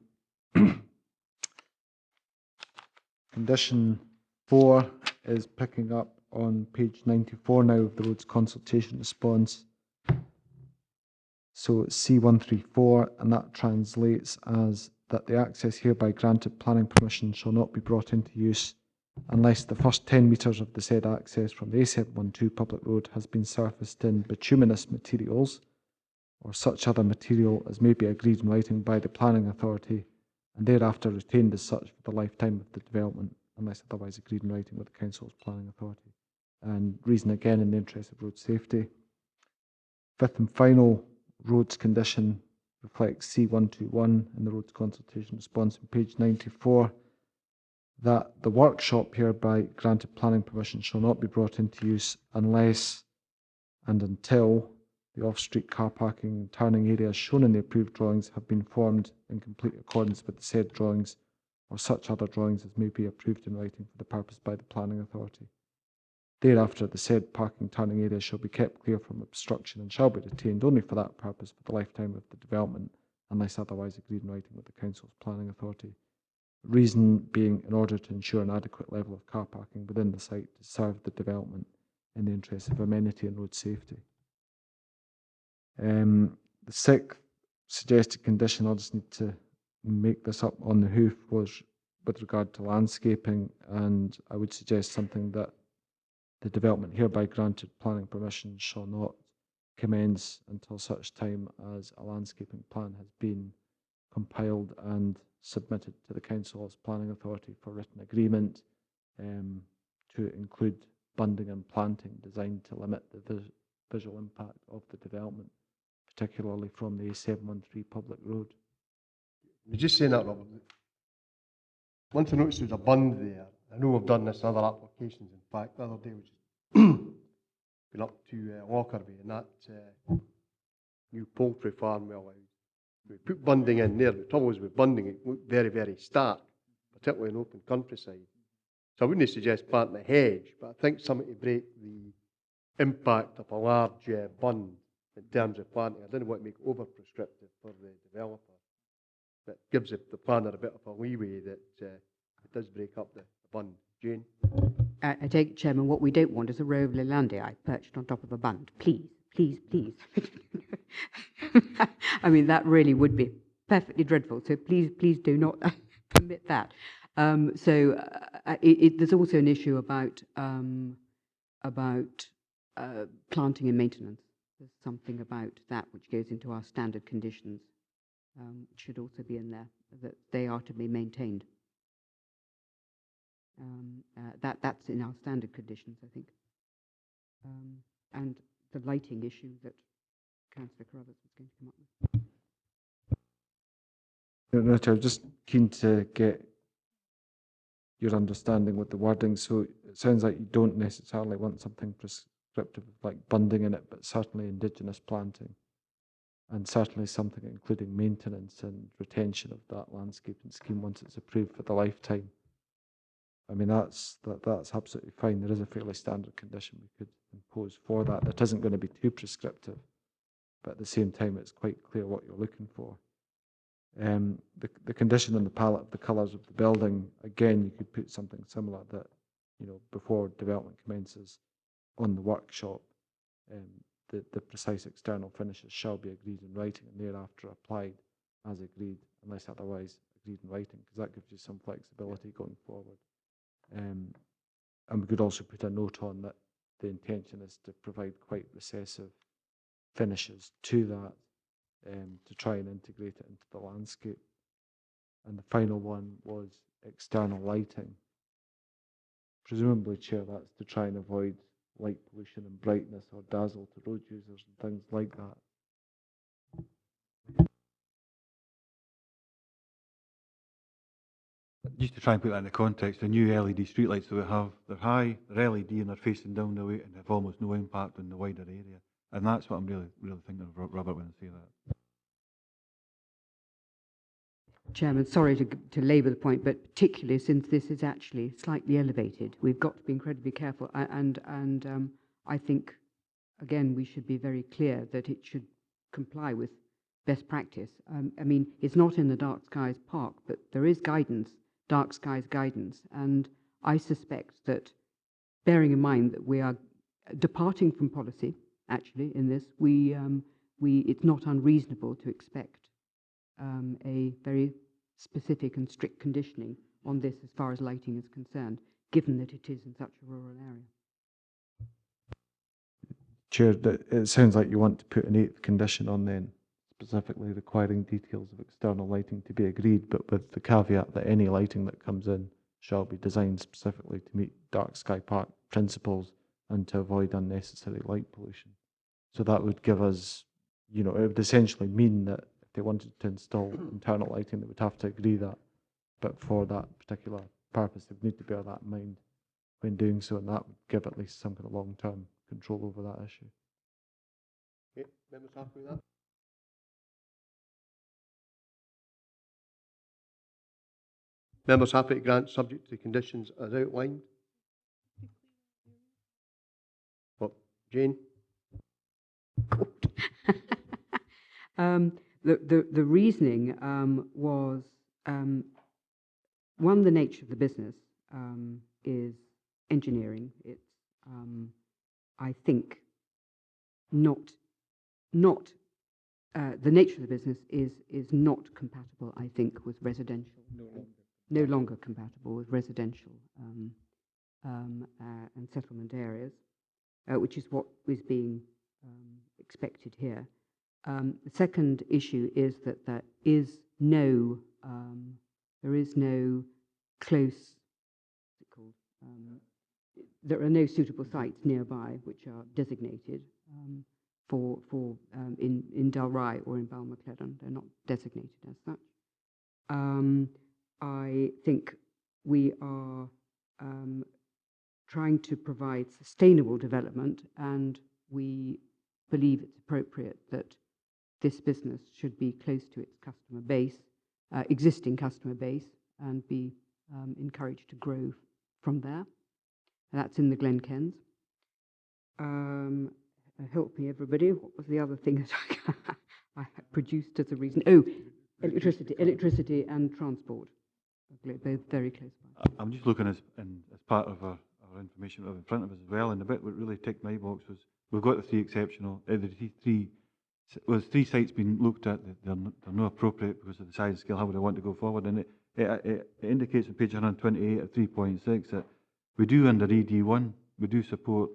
Condition 4 is picking up on page 94 now of the roads consultation response. So it's C134, and that translates as that the access hereby granted planning permission shall not be brought into use unless the first 10 metres of the said access from the A712 public road has been surfaced in bituminous materials or such other material as may be agreed in writing by the planning authority and thereafter retained as such for the lifetime of the development, unless otherwise agreed in writing with the council's planning authority. And reason again in the interest of road safety. Fifth and final roads condition reflects C121 in the roads consultation response on page 94, that the workshop hereby granted planning permission shall not be brought into use unless and until the off-street car parking and turning areas shown in the approved drawings have been formed in complete accordance with the said drawings or such other drawings as may be approved in writing for the purpose by the planning authority. Thereafter, the said parking turning areas shall be kept clear from obstruction and shall be retained only for that purpose for the lifetime of the development, unless otherwise agreed in writing with the council's planning authority. Reason being in order to ensure an adequate level of car parking within the site to serve the development in the interest of amenity and road safety. The sixth suggested condition, I'll just need to make this up on the hoof, was with regard to landscaping, and I would suggest something that the development hereby granted planning permission shall not commence until such time as a landscaping plan has been compiled and submitted to the council's planning authority for written agreement to include bunding and planting designed to limit the visual impact of the development, particularly from the A713 public road. You're just saying that, Robert. One to notice there's a bund there. I know we've done this in other applications. In fact, the other day we just been up to Lockerbie, and that new poultry farm we put bunding in there. The trouble is with bunding, it looked very, very stark, particularly in open countryside. So I wouldn't suggest planting a hedge, but I think something to break the impact of a large bund in terms of planting. I didn't want to make it over-prescriptive for the developer, but gives the planner a bit of a leeway that it does break up the bund. Jane? I take it, Chairman, what we don't want is a row of Lelandii perched on top of a bund. Please, please, please. I mean, that really would be perfectly dreadful. So please, please do not permit that. There's also an issue about planting and maintenance. There's something about that which goes into our standard conditions, which should also be in there, that they are to be maintained. That's in our standard conditions, I think. And the lighting issue that Councillor Carruthers was going to come up with. No, I'm just keen to get your understanding with the wording. So it sounds like you don't necessarily want something prescriptive like bunding in it, but certainly indigenous planting, and certainly something including maintenance and retention of that landscaping scheme once it's approved for the lifetime. I mean, that's absolutely fine. There is a fairly standard condition we could impose for that. That isn't going to be too prescriptive, but at the same time, it's quite clear what you're looking for. The condition on the palette of the colours of the building, again, you could put something similar that, you know, before development commences on the workshop, the precise external finishes shall be agreed in writing and thereafter applied as agreed, unless otherwise agreed in writing, because that gives you some flexibility going forward. And we could also put a note on that the intention is to provide quite recessive finishes to that to try and integrate it into the landscape. And the final one was external lighting. Presumably, Chair, that's to try and avoid light pollution and brightness or dazzle to road users and things like that. Just to try and put that into context, the new LED streetlights that we have, they're high, they're LED and they're facing down the way and have almost no impact on the wider area. And that's what I'm really thinking of, Robert, when I say that. Chairman, sorry to labour the point, but particularly since this is actually slightly elevated, we've got to be incredibly careful. And I think, again, we should be very clear that it should comply with best practice. I mean, it's not in the Dark Skies Park, but there is guidance, Dark Skies guidance, and I suspect that, bearing in mind that we are departing from policy, actually, in this, it's not unreasonable to expect a very specific and strict conditioning on this as far as lighting is concerned, given that it is in such a rural area. Chair, it sounds like you want to put an 8th condition on then, specifically requiring details of external lighting to be agreed, but with the caveat that any lighting that comes in shall be designed specifically to meet Dark Sky Park principles and to avoid unnecessary light pollution. So that would give us, it would essentially mean that if they wanted to install internal lighting, they would have to agree that. But for that particular purpose, they would need to bear that in mind when doing so, and that would give at least some kind of long-term control over that issue. Okay, members happy with that? Members happy to grant subject to the conditions as outlined? What, Jane? The reasoning was, one, the nature of the business is engineering. It's, I think, not the nature of the business is not compatible, I think, with residential. No longer compatible with residential and settlement areas, which is what is being expected here. The second issue is that there is no close, there are no suitable sites nearby which are designated in DRYFE or in BALMACLELLAN. They're not designated as such. I think we are trying to provide sustainable development, and we believe it's appropriate that this business should be close to its customer base, existing customer base, and be encouraged to grow from there. That's in the Glenkens. Help me, everybody. What was the other thing that I produced as a reason? Oh, electricity and transport. Both very close by. I'm just looking as part of our information we have in front of us as well, and the bit that really ticked my box was we've got the three sites being looked at. They're not appropriate because of the size and scale, how would I want to go forward, and it indicates on page 128 of 3.6 that we do under ED1, we do support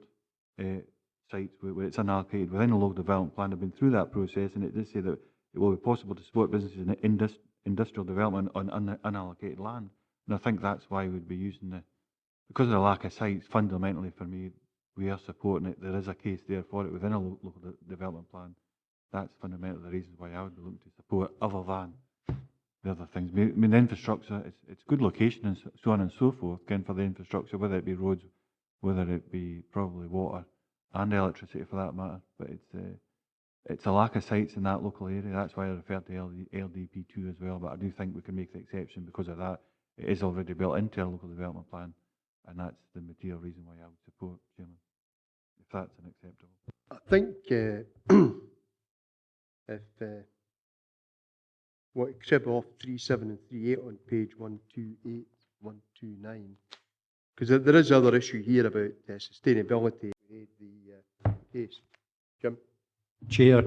sites where it's unallocated within a local development plan. I've been through that process, and it does say that it will be possible to support businesses in industrial development on unallocated land. And I think that's why we'd be using because of the lack of sites, fundamentally for me, we are supporting it. There is a case there for it within a local development plan. That's fundamentally the reasons why I would be looking to support, other than the other things. I mean, the infrastructure, it's good location and so on and so forth, again, for the infrastructure, whether it be roads, whether it be probably water and electricity for that matter. But it's a lack of sites in that local area. That's why I referred to LDP2 as well. But I do think we can make the exception because of that. It is already built into our local development plan, and that's the material reason why I would support, Chairman, if that's unacceptable. I think if except off 3.7 and 3.8 on page 128, 129, because there is other issue here about sustainability. The case, Jim. Chair,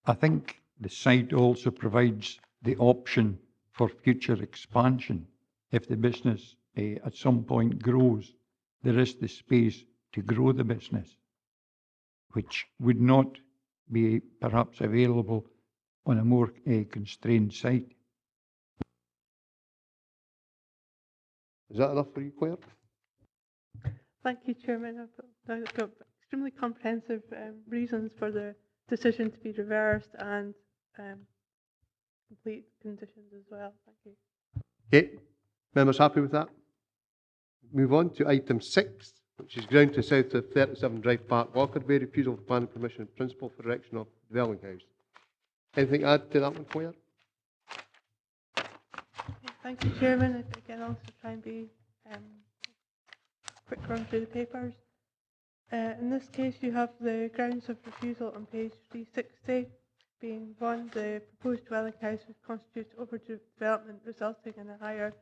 I think the site also provides the option for future expansion. If the business at some point grows, there is the space to grow the business, which would not be perhaps available on a more constrained site. Is that enough for you, Claire? Thank you, Chairman. I've got extremely comprehensive reasons for the decision to be reversed and complete conditions as well. Thank you. Okay, members happy with that? Move on to item 6, which is ground to south of 37 Drive Park, Lockerbie, refusal of planning permission in principle for erection of Dwellinghouse. Anything to add to that one, Claire? Thank you, Chairman. Again, I'll also try and be quick run through the papers. In this case, you have the grounds of refusal on page 360, being 1, the proposed dwelling house would constitute overdevelopment resulting in a higher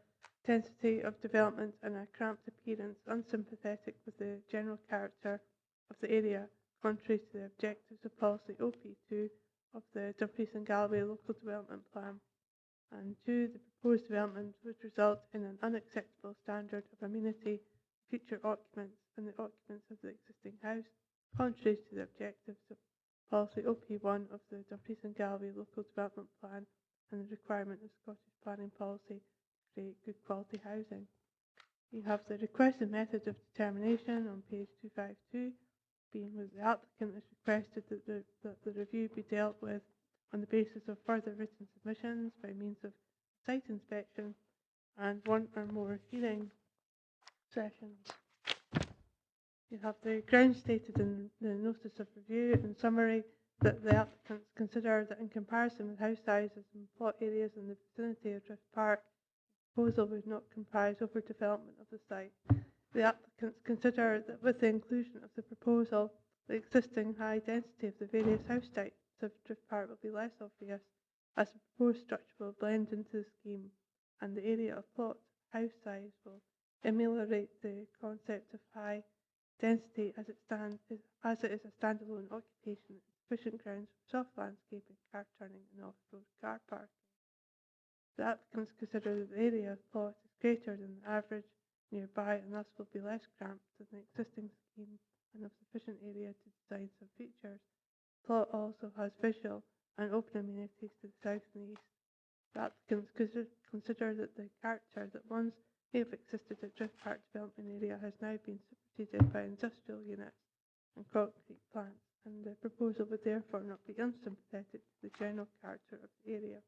density of development and a cramped appearance, unsympathetic with the general character of the area, contrary to the objectives of policy OP2 of the Dumfries and Galloway Local Development Plan. And 2, the proposed development would result in an unacceptable standard of amenity for future occupants and the occupants of the existing house, contrary to the objectives of policy OP1 of the Dumfries and Galloway Local Development Plan and the requirement of Scottish planning policy to create good quality housing. You have the requested method of determination on page 252, being that the applicant has requested that the review be dealt with on the basis of further written submissions by means of site inspection and 1 or more hearing sessions. You have the grounds stated in the notice of review. In summary, that the applicants consider that in comparison with house sizes and plot areas in the vicinity of Drift Park, the proposal would not comprise overdevelopment of the site. The applicants consider that with the inclusion of the proposal, the existing high density of the various house types of Drift Park will be less obvious, as the proposed structure will blend into the scheme, and the area of plot house size will ameliorate the concept of high density as it is a standalone occupation with sufficient grounds for soft landscaping, car turning and off-road car parking. The applicants consider that the area of plot is greater than the average nearby and thus will be less cramped than the existing scheme and of sufficient area to design some features. The plot also has visual and open amenities to the south and east. The applicants consider that the character that once may have existed at Drift Park development area has now been superseded by industrial units and concrete plants, and the proposal would therefore not be unsympathetic to the general character of the area.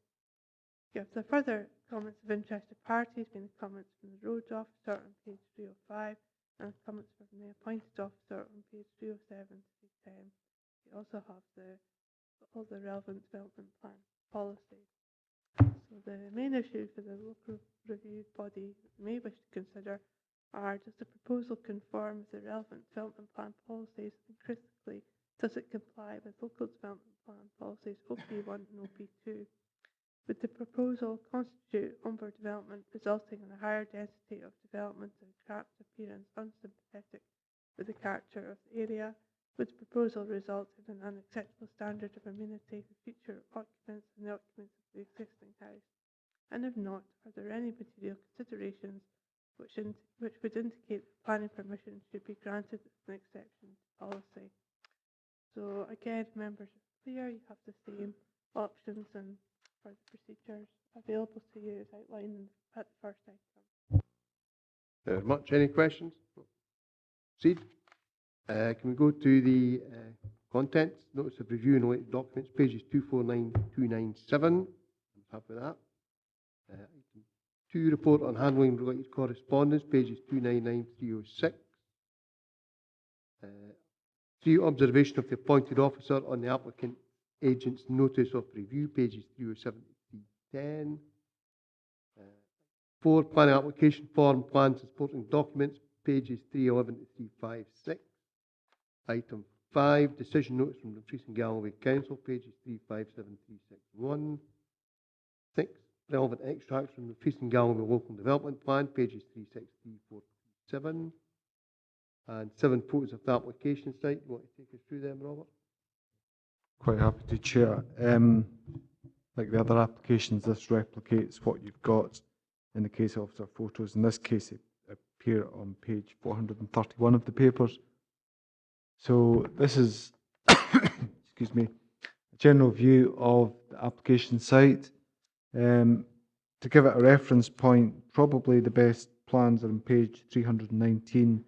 You have the further comments of interested parties, being the comments from the roads officer on page 305 and the comments from the appointed officer on page 307 to 310. You also have all the relevant development plan policy. So the main issue for the local review body that may wish to consider are, does the proposal conform with the relevant development plan policies, and critically, does it comply with local development plan policies OP1 and OP2? Would the proposal constitute overdevelopment resulting in a higher density of development and cramped appearance unsympathetic with the character of the area? Would the proposal result in an unacceptable standard of amenity for future occupants and the occupants of the existing house? And if not, are there any material considerations which would indicate that planning permission should be granted as an exception to policy? So again, members are clear, you have the same options and further procedures available to you as outlined at the first item. Very much. Any questions? Proceed. Can we go to the contents? Notice of review and related documents, pages 249 to 297. I'm happy with that. Item 2, report on handling related correspondence, pages 299 to 306. 3, observation of the appointed officer on the applicant agent's notice of review, pages 307 to 310. 4, planning application form, plans and supporting documents, pages 311 to 356. Item 5, decision notice from the Dumfries and Galloway Council, pages 357 to 361. 6, relevant extracts from the Dumfries and Galloway Local Development Plan, pages 363 to 437. And 7, photos of the application site. You want to take us through them, Robert? Quite happy to, Chair. Like the other applications, this replicates what you've got in the case officer photos. In this case, it appear on page 431 of the papers. So this is, excuse me, general view of the application site. To give it a reference point, probably the best plans are on page 319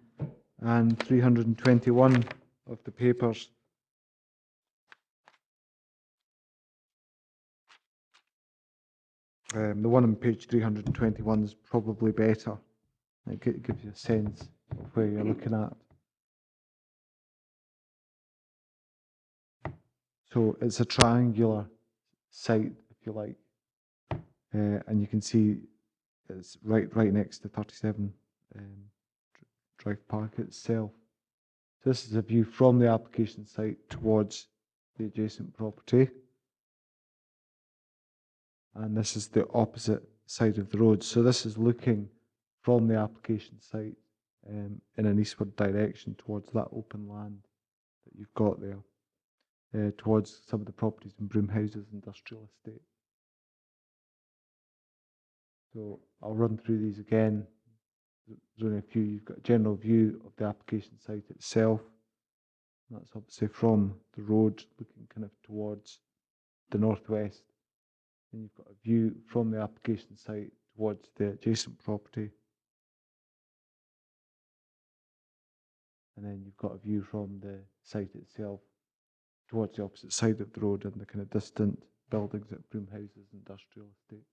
and 321 of the papers. The one on page 321 is probably better. It gives you a sense of where you're looking at. So it's a triangular site, if you like, and you can see it's right next to 37 DRYFE Park itself. So this is a view from the application site towards the adjacent property. And this is the opposite side of the road. So this is looking from the application site in an eastward direction towards that open land that you've got there, towards some of the properties in Broomhouses Industrial Estate. So I'll run through these again. There's only a few. You've got a general view of the application site itself. That's obviously from the road looking kind of towards the northwest. Then you've got a view from the application site towards the adjacent property. And then you've got a view from the site itself towards the opposite side of the road and the kind of distant buildings at Broomhouses Industrial Estate.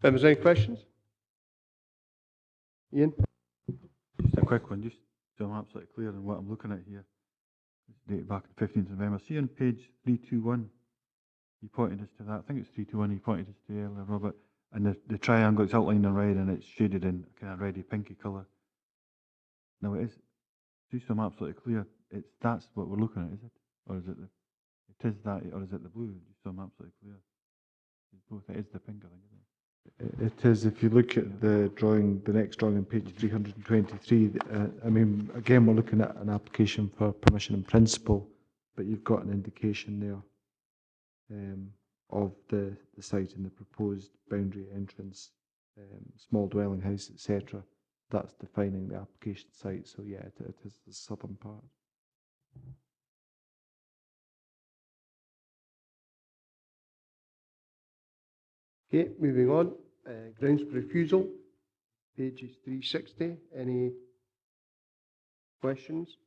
Members, any questions? Ian? Just a quick one, just so I'm absolutely clear on what I'm looking at here. It's dated back on 15th of November. See on page 321, you pointed us to that. I think it's 321 you pointed us to earlier, Robert. And the triangle, it's outlined in red and it's shaded in a kind of reddy pinky colour. Now it is, just so I'm absolutely clear, that's what we're looking at, is it? Or is it it is that, or is it the blue? Just so I'm absolutely clear. It's both, it is the pink, I think, isn't it? It is, if you look at the drawing, the next drawing on page 323, I mean, again, we're looking at an application for permission in principle, but you've got an indication there of the site and the proposed boundary entrance, small dwelling house, etc. That's defining the application site, so yeah, it is the southern part. Okay, moving on. Grounds for refusal, pages 360. Any questions?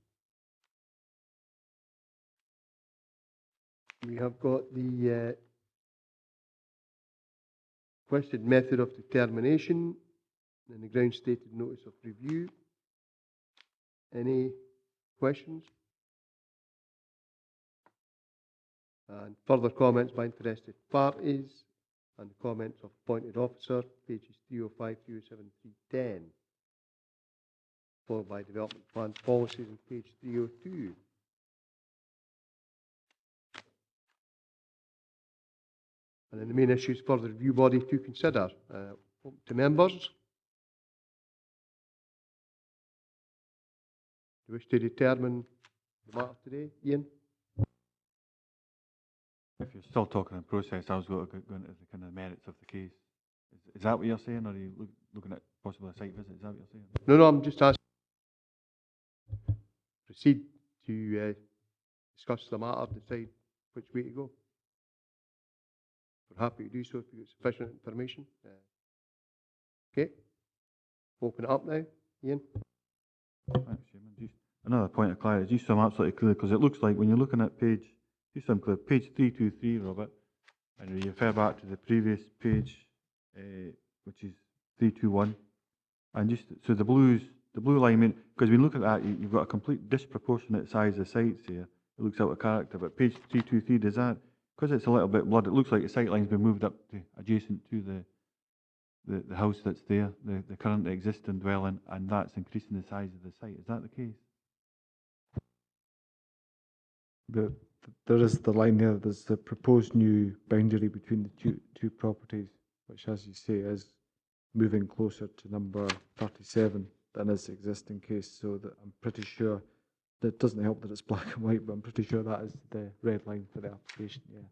We have got the requested method of determination and the ground stated notice of review. Any questions? And further comments by interested parties and the comments of appointed officer, pages 305, 307, 310, followed by development plan policies on page 302. And then the main issues for the review body to consider. Open to members. Do you wish to determine the matter today? Ian? If you're still talking in process, I was going to go into the kind of merits of the case. Is that what you're saying, or are you looking at possibly a site visit? Is that what you're saying? No, I'm just asking. Proceed to discuss the matter, decide which way to go. We're happy to do so if you've got sufficient information. Okay. Open it up now, Ian. Thanks, Chairman. Just another point of clarity, just so I'm absolutely clear, because it looks like when you're looking at page, just so I'm clear, page 323, Robert, and you refer back to the previous page, which is 321, and just, so the blue line, because when you look at that, you've got a complete disproportionate size of sites here. It looks out of character, but page 323, does that, because it's a little bit blood, it looks like the sight line's been moved up to adjacent to the house that's there, the current existing dwelling, and that's increasing the size of the site. Is that the case? There is the line there. There's the proposed new boundary between the two properties, which, as you say, is moving closer to number 37 than is the existing case. So that I'm pretty sure that doesn't help that it's black and white, but I'm pretty sure that is the red line for the application. Yeah.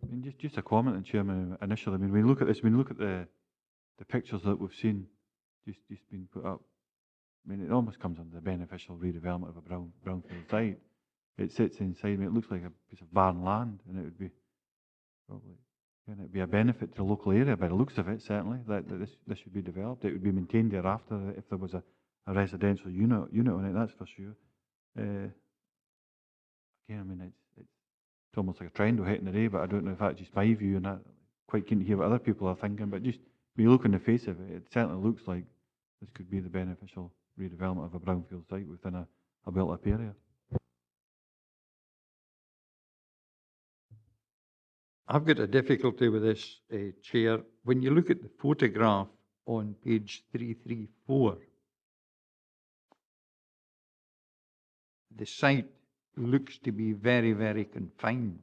I mean, just a comment, Chairman, initially. I mean, when you look at this, when you look at the pictures that we've seen just been put up, I mean, it almost comes under the beneficial redevelopment of a brownfield site. It sits inside, I mean, it looks like a piece of barren land, and it would be probably, and it'd be a benefit to the local area by the looks of it, certainly, that this should be developed. It would be maintained thereafter if there was a residential unit on it, that's for sure. Again, I mean, it's almost like a trend we're hitting today, but I don't know if that's just my view, and I'm quite keen to hear what other people are thinking, but just when you look on the face of it, it certainly looks like this could be the beneficial redevelopment of a brownfield site within a built-up area. I've got a difficulty with this, Chair. When you look at the photograph on page 334, the site looks to be very, very confined.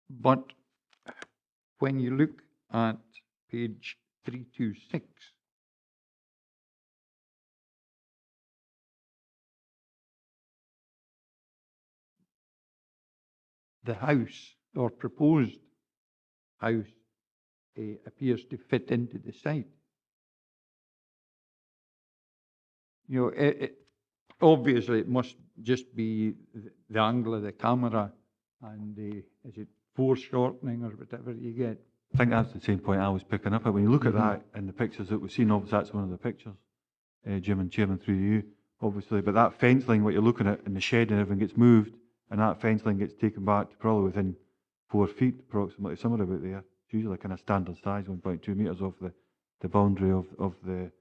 But when you look at page 326, the house or proposed house appears to fit into the site. You know, obviously it must just be the angle of the camera and is it foreshortening or whatever you get. I think that's the same point I was picking up at. When you look at that in the pictures that we've seen, obviously that's one of the pictures, Jim and Chairman, through you, obviously, but that fence line, what you're looking at in the shed and everything gets moved, and that fence line gets taken back to probably within 4 feet approximately, somewhere about there. It's usually kind of standard size, 1.2 metres off the boundary of the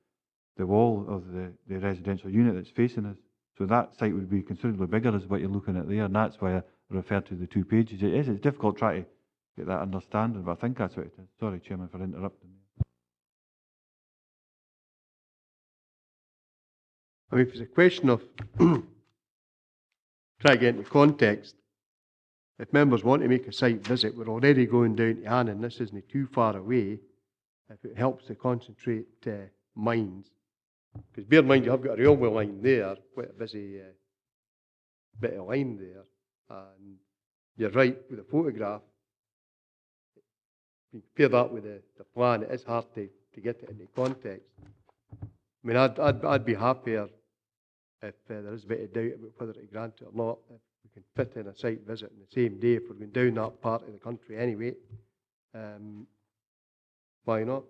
wall of the residential unit that's facing us. So that site would be considerably bigger as what you're looking at there, and that's why I refer to the 2 pages. It's difficult trying to get that understanding, but I think that's what it is. Sorry, Chairman, for interrupting. I mean, if it's a question of try to get into context, if members want to make a site visit, we're already going down to ANNAN, this isn't too far away, if it helps to concentrate minds. Because bear in mind, you have got a railway line there, quite a busy bit of line there, and you're right with the photograph. If you compare that with the plan, it is hard to get it into context. I mean, I'd be happier if there is a bit of doubt about whether to grant it or not, if we can fit in a site visit on the same day, if we're going down that part of the country anyway. Why not?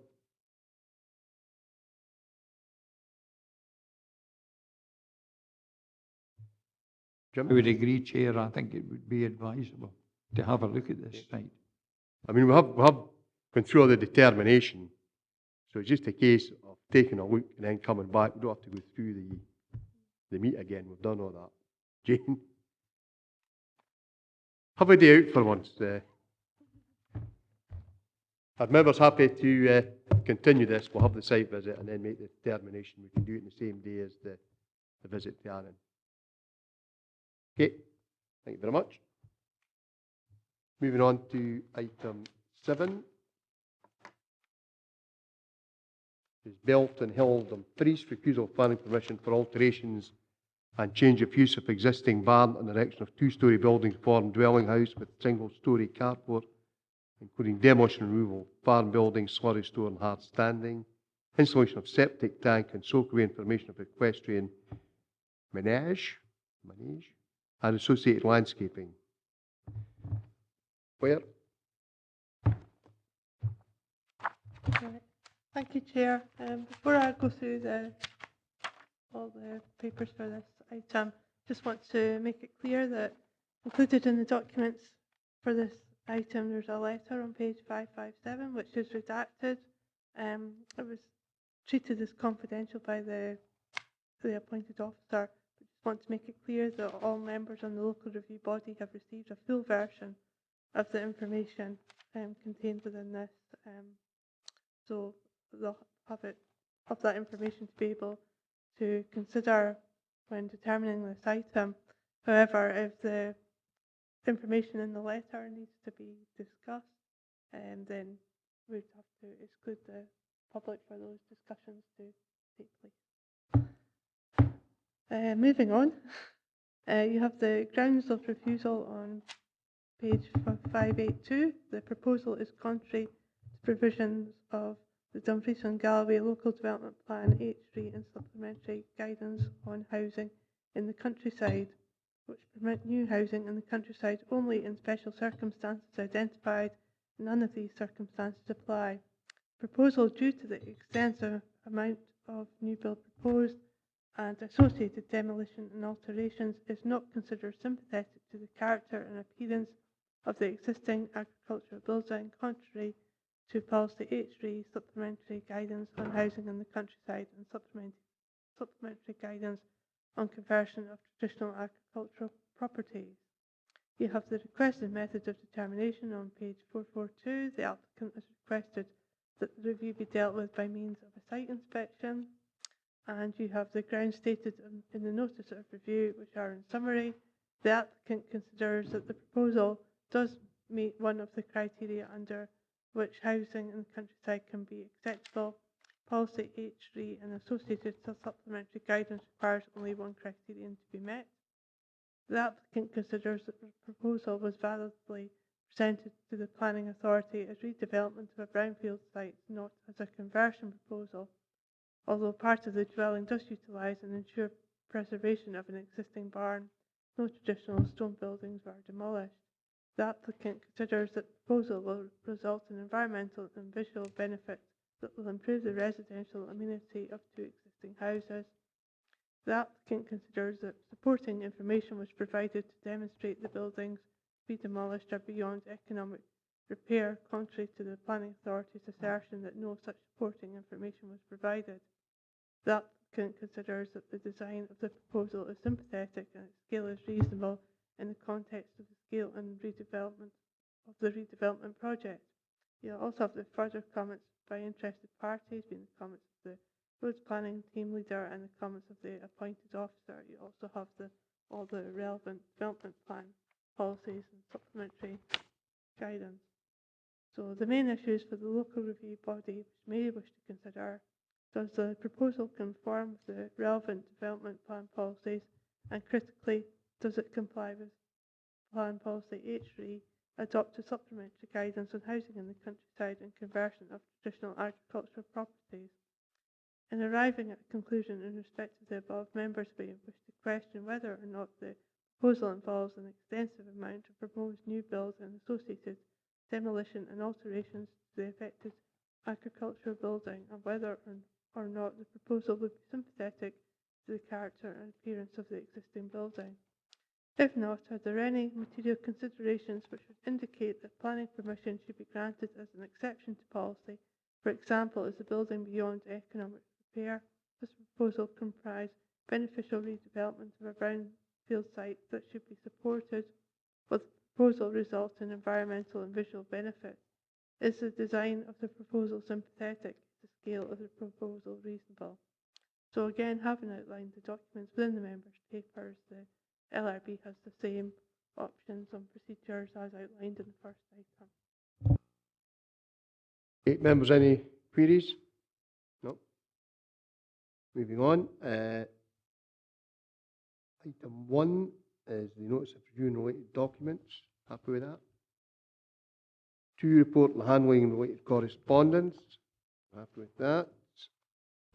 Jim? I would agree, Chair. I think it would be advisable to have a look at this site. I mean, we have gone through all the determination, so it's just a case of taking a look and then coming back. We don't have to go through the meat again. We've done all that. Jane? Have a day out for once. Are members happy to continue this? We'll have the site visit and then make the determination. We can do it in the same day as the visit to ANNAN. Okay, thank you very much. Moving on to item 7. Is BLTONHILL, Dumfries, refusal of planning permission for alterations and change of use of existing barn and erection of 2-storey buildings form dwelling house with single-storey carport, including demolition and removal, farm building, slurry store and hard standing, installation of septic tank and SOAKAWAY information of equestrian MENAGE, and associated landscaping. Where? Right. Thank you, Chair. Before I go through all the papers for this item, just want to make it clear that included in the documents for this item, there's a letter on page 557 which is redacted. It was treated as confidential by the appointed officer. I just want to make it clear that all members on the local review body have received a full version of the information contained within this. So they'll have that information to be able to consider when determining this item. However, if the information in the letter needs to be discussed, then we'd have to exclude the public for those discussions to take place. Moving on, you have the grounds of refusal on page 582, the proposal is contrary to provisions of the Dumfries and Galloway Local Development Plan H3 and supplementary guidance on housing in the countryside, which permit new housing in the countryside only in special circumstances identified. None of these circumstances apply. Proposal, due to the extensive amount of new build proposed and associated demolition and alterations, is not considered sympathetic to the character and appearance of the existing agricultural building, contrary to Policy H3, supplementary guidance on housing in the countryside, and supplementary guidance on conversion of traditional agricultural properties. You have the requested method of determination on page 442. The applicant has requested that the review be dealt with by means of a site inspection, and you have the grounds stated in the notice of review, which are in summary. The applicant considers that the proposal does meet one of the criteria under which housing in the countryside can be acceptable. Policy H3 and associated supplementary guidance requires only one criterion to be met. The applicant considers that the proposal was validly presented to the planning authority as redevelopment of a brownfield site, not as a conversion proposal, although part of the dwelling does utilise and ensure preservation of an existing barn. No traditional stone buildings were demolished. The applicant considers that the proposal will result in environmental and visual benefits that will improve the residential amenity of two existing houses. The applicant considers that supporting information was provided to demonstrate the buildings to be demolished are beyond economic repair, contrary to the planning authority's assertion that no such supporting information was provided. The applicant considers that the design of the proposal is sympathetic and its scale is reasonable in the context of the scale and redevelopment of the redevelopment project. You also have the further comments by interested parties, being the comments of the roads planning team leader and the comments of the appointed officer. You also have all the relevant development plan policies and supplementary guidance. So the main issues for the local review body which may wish to consider: does the proposal conform with the relevant development plan policies, and critically, does it comply with plan policy H3, adopt a supplementary guidance on housing in the countryside and conversion of traditional agricultural properties? In arriving at a conclusion in respect of the above, members may wish to question whether or not the proposal involves an extensive amount of proposed new builds and associated demolition and alterations to the affected agricultural building, and whether or not the proposal would be sympathetic to the character and appearance of the existing building. If not, are there any material considerations which would indicate that planning permission should be granted as an exception to policy? For example, is the building beyond economic repair? Does the proposal comprise beneficial redevelopment of a brownfield site that should be supported? Will the proposal result in environmental and visual benefits? Is the design of the proposal sympathetic? Is the scale of the proposal reasonable? So again, having outlined the documents within the members' papers, the LRB has the same options on procedures as outlined in the first item. Okay, members, any queries? No. Moving on. Item 1 is the notice of review and related documents. Happy with that? 2, report on handling and related correspondence. Happy with that.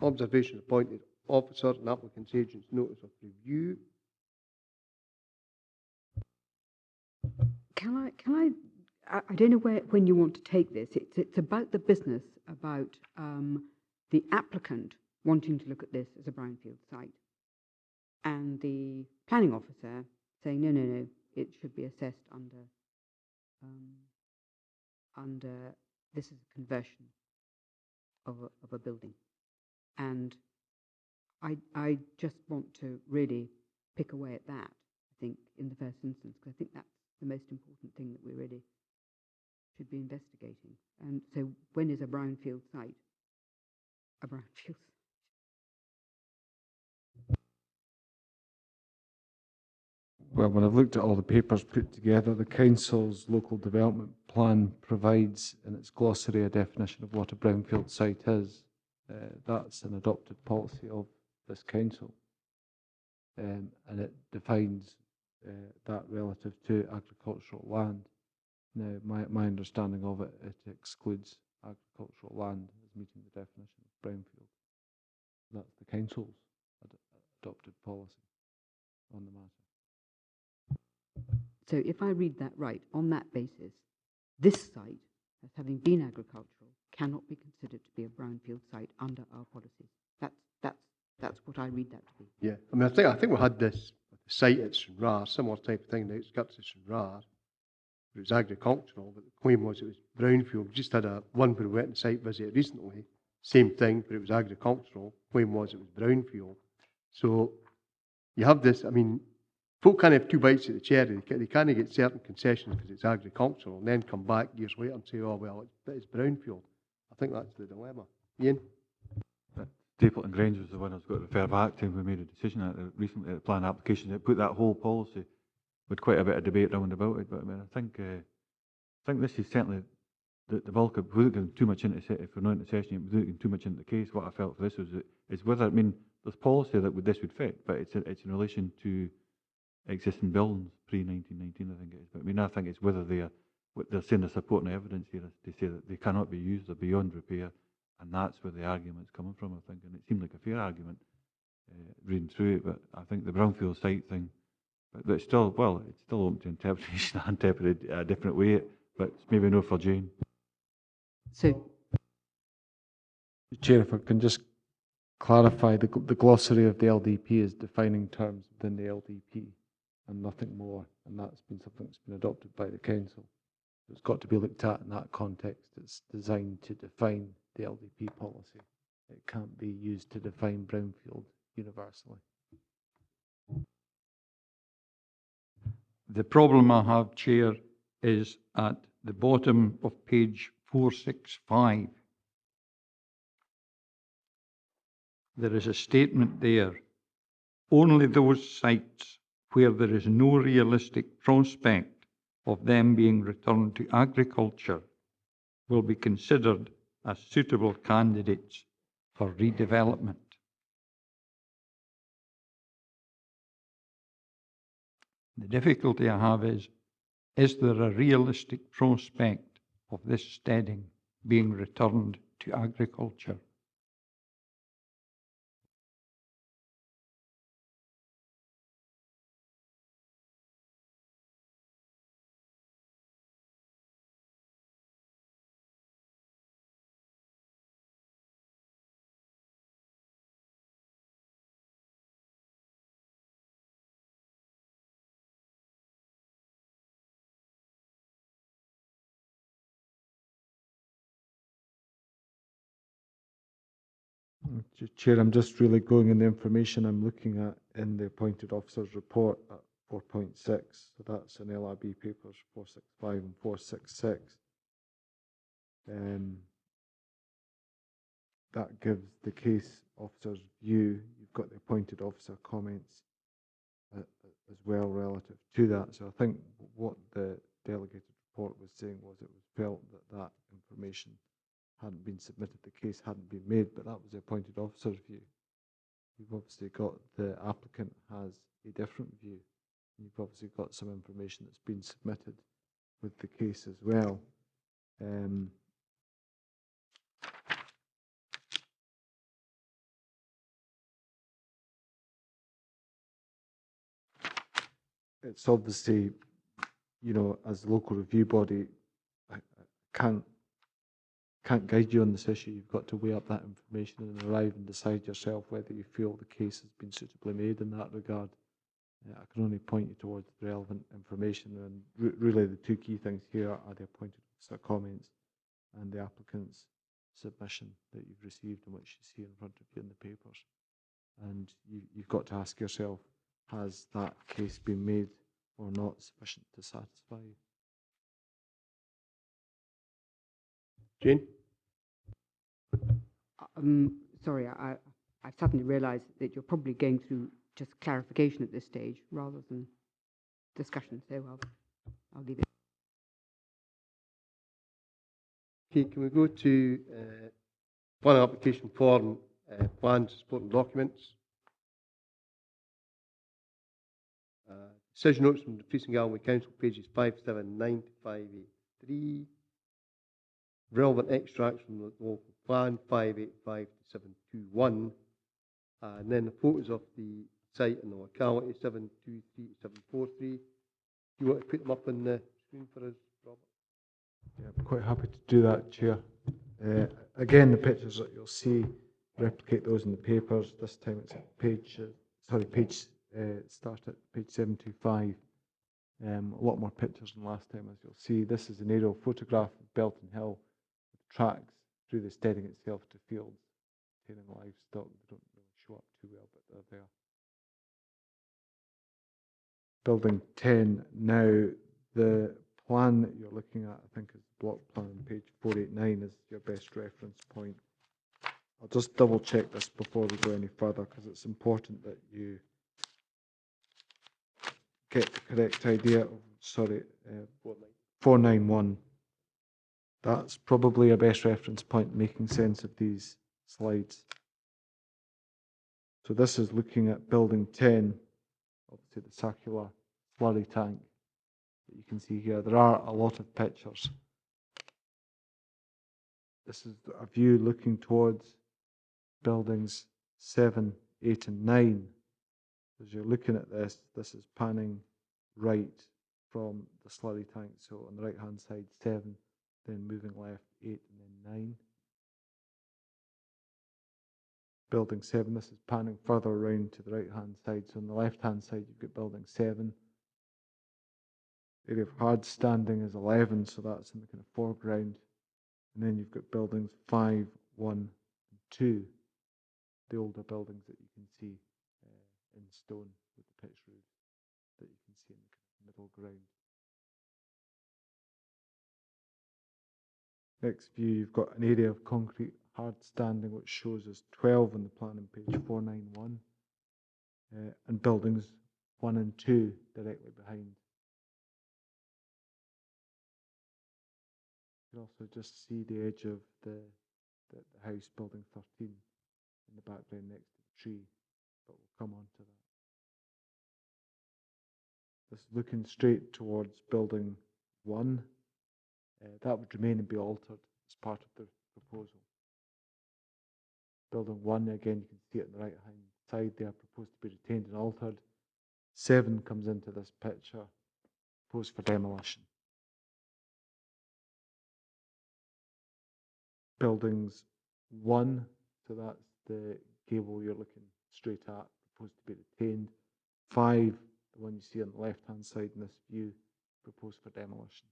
Observation of appointed officer and applicant's agent's notice of review. I don't know when you want to take this. It's about the business, about the applicant wanting to look at this as a brownfield site, and the planning officer saying, no, it should be assessed under this is a conversion of a building. And I just want to really pick away at that, I think, in the first instance, because I think that's the most important thing that we really should be investigating. And so when is a brownfield site a brownfield site? Well, when I've looked at all the papers put together, the council's local development plan provides in its glossary a definition of what a brownfield site is. That's an adopted policy of this council, and it defines that relative to agricultural land. Now, my understanding of it, it excludes agricultural land as meeting the definition of brownfield. That's the council's adopted policy on the matter. So if I read that right, on that basis, this site, as having been agricultural, cannot be considered to be a brownfield site under our policies. That's what I read that to be. Yeah, I mean, I think we had this with the site at Stranraer, similar type of thing in the outskirts of Stranraer. It was agricultural, but the claim was it was brownfield. We just had one where we went on site visit recently, same thing, but it was agricultural. Claim was it was brownfield. So you have this, I mean, folk can't have two bites at the cherry. They can't get certain concessions because it's agricultural and then come back years later and say, oh, well, it's brownfield. I think that's the dilemma. Ian? Stapleton Grange was the one I was going to refer back to, and we made a decision recently at the plan application that put that whole policy with quite a bit of debate round about it. But I mean, I think this is certainly the bulk of, without getting too much into, if we're not in the session, without getting too much into the case, what I felt for this was is whether, I mean, there's policy that this would fit, but it's in relation to existing buildings pre-1919, I think it is. But I mean, I think it's whether they're saying they're supporting evidence here to say that they cannot be used or beyond repair. And that's where the argument's coming from, I think. And it seemed like a fair argument reading through it. But I think the brownfield site thing, but it's still, well, it's still open to interpretation. I interpreted a different way, but it's maybe no for Jane. So, Chair, if I can just clarify, the glossary of the LDP is defining terms within the LDP and nothing more. And that's been something that's been adopted by the council. It's got to be looked at in that context. It's designed to define the LDP policy. It can't be used to define brownfield universally. The problem I have, Chair, is at the bottom of page 465. There is a statement there. Only those sites where there is no realistic prospect of them being returned to agriculture will be considered as suitable candidates for redevelopment. The difficulty I have is there a realistic prospect of this steading being returned to agriculture? Chair, I'm just really going in the information I'm looking at in the appointed officer's report at 4.6. So that's in LRB papers 465 and 466. That gives the case officer's view. You've got the appointed officer comments as well relative to that. So I think what the delegated report was saying was it was felt that that information hadn't been submitted, the case hadn't been made, but that was the appointed officer's view. You've obviously got the applicant has a different view. You've obviously got some information that's been submitted with the case as well. It's obviously, you know, as a local review body, I can't guide you on this issue. You've got to weigh up that information and arrive and decide yourself whether you feel the case has been suitably made in that regard. I can only point you towards the relevant information, and really the two key things here are the appointed officer comments and the applicant's submission that you've received and which you see in front of you in the papers. And you've got to ask yourself, has that case been made or not sufficient to satisfy you? Jane? Sorry, I suddenly realised that you're probably going through just clarification at this stage rather than discussion, so I'll leave it. Okay, can we go to plan application form, plans, supporting documents? Decision notes from the Dumfries and Galloway Council, pages 579 to 58. 3, relevant extracts from the local plan 585 to 721, and then the photos of the site and the locality 723 to 743. Do you want to put them up on the screen for us, Robert? Yeah, I'm quite happy to do that, Chair. Again, the pictures that you'll see, replicate those in the papers. This time it's at page, start at page 725. A lot more pictures than last time, as you'll see. This is an aerial photograph of BELTONHILL with tracks through the steading itself to fields containing livestock. They don't really show up too well, but they're there. Building 10 now, the plan that you're looking at, I think, is block plan on page 489 is your best reference point. I'll just double check this before we go any further, because it's important that you get the correct idea of, 491. That's probably a best reference point in making sense of these slides. So this is looking at building 10, obviously the circular slurry tank that you can see here. There are a lot of pictures. This is a view looking towards buildings 7, 8 and 9. As you're looking at this, this is panning right from the slurry tank. So on the right hand side 7, then moving left 8 and then 9. Building 7, this is panning further around to the right hand side. So on the left hand side you've got building 7. Area of hard standing is 11, so that's in the kind of foreground. And then you've got buildings 5, 1 and 2, the older buildings that you can see in stone with the pitch roofs that you can see in the middle ground. Next view, you've got an area of concrete hard standing which shows us 12 on the plan on page 491, and buildings 1 and 2 directly behind. You can also just see the edge of the house, building 13, in the background next to the tree, but we'll come on to that. This is looking straight towards building 1. That would remain and be altered as part of the proposal. Building 1, again, you can see it on the right hand side there, proposed to be retained and altered. 7 comes into this picture, proposed for demolition. Buildings 1, so that's the gable you're looking straight at, proposed to be retained. 5, the one you see on the left hand side in this view, proposed for demolition.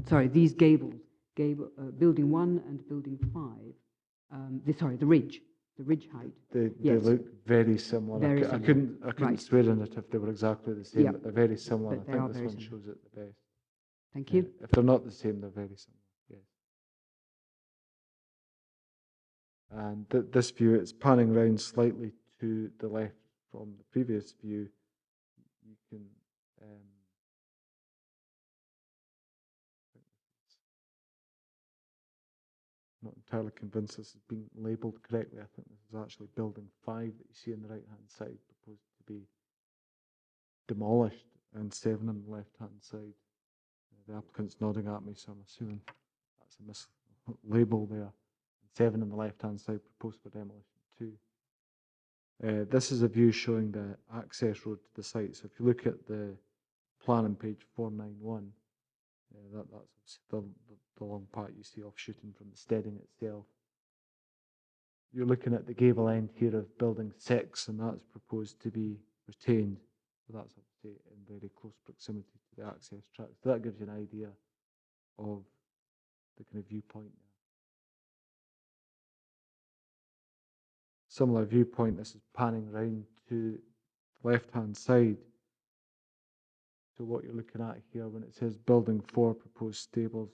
Sorry, these gables, building 1 and building 5, the ridge height. They Yes. look very similar. Very I similar. couldn't Right. swear in it if they were exactly the same, Yeah. but they're very similar. But I they are think this very one similar. shows it the best. Thank you. If they're not the same, they're very similar, yes. And this view, it's panning round slightly to the left from the previous view. You can not entirely convinced this is being labelled correctly. I think this is actually building 5 that you see on the right hand side, proposed to be demolished, and 7 on the left hand side. The applicant's nodding at me, so I'm assuming that's a mislabel there. 7 on the left hand side, proposed for demolition 2. This is a view showing the access road to the site. So if you look at the plan on page 491, that's the long part you see offshooting from the steading itself. You're looking at the gable end here of building 6, and that's proposed to be retained. So that's obviously in very close proximity to the access track. So that gives you an idea of the kind of viewpoint there. Similar viewpoint, this is panning round to the left-hand side. So what you're looking at here, when it says building 4 proposed stables,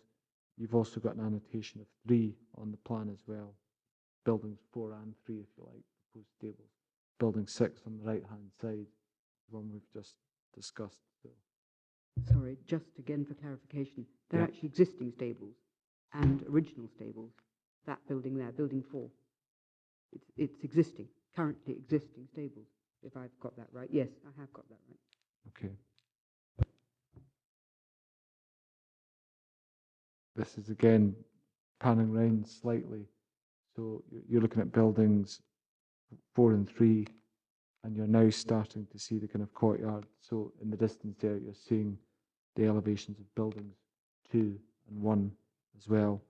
you've also got an annotation of 3 on the plan as well. Buildings 4 and 3, if you like, proposed stables. Building 6 on the right-hand side, the one we've just discussed. So. Sorry, just again for clarification, they're actually existing stables and original stables. That building there, building 4, it's existing, currently existing stables, if I've got that right. Yes, I have got that right. Okay. This is again panning round slightly. So you're looking at buildings 4 and 3, and you're now starting to see the kind of courtyard. So in the distance there, you're seeing the elevations of buildings 2 and 1 as well.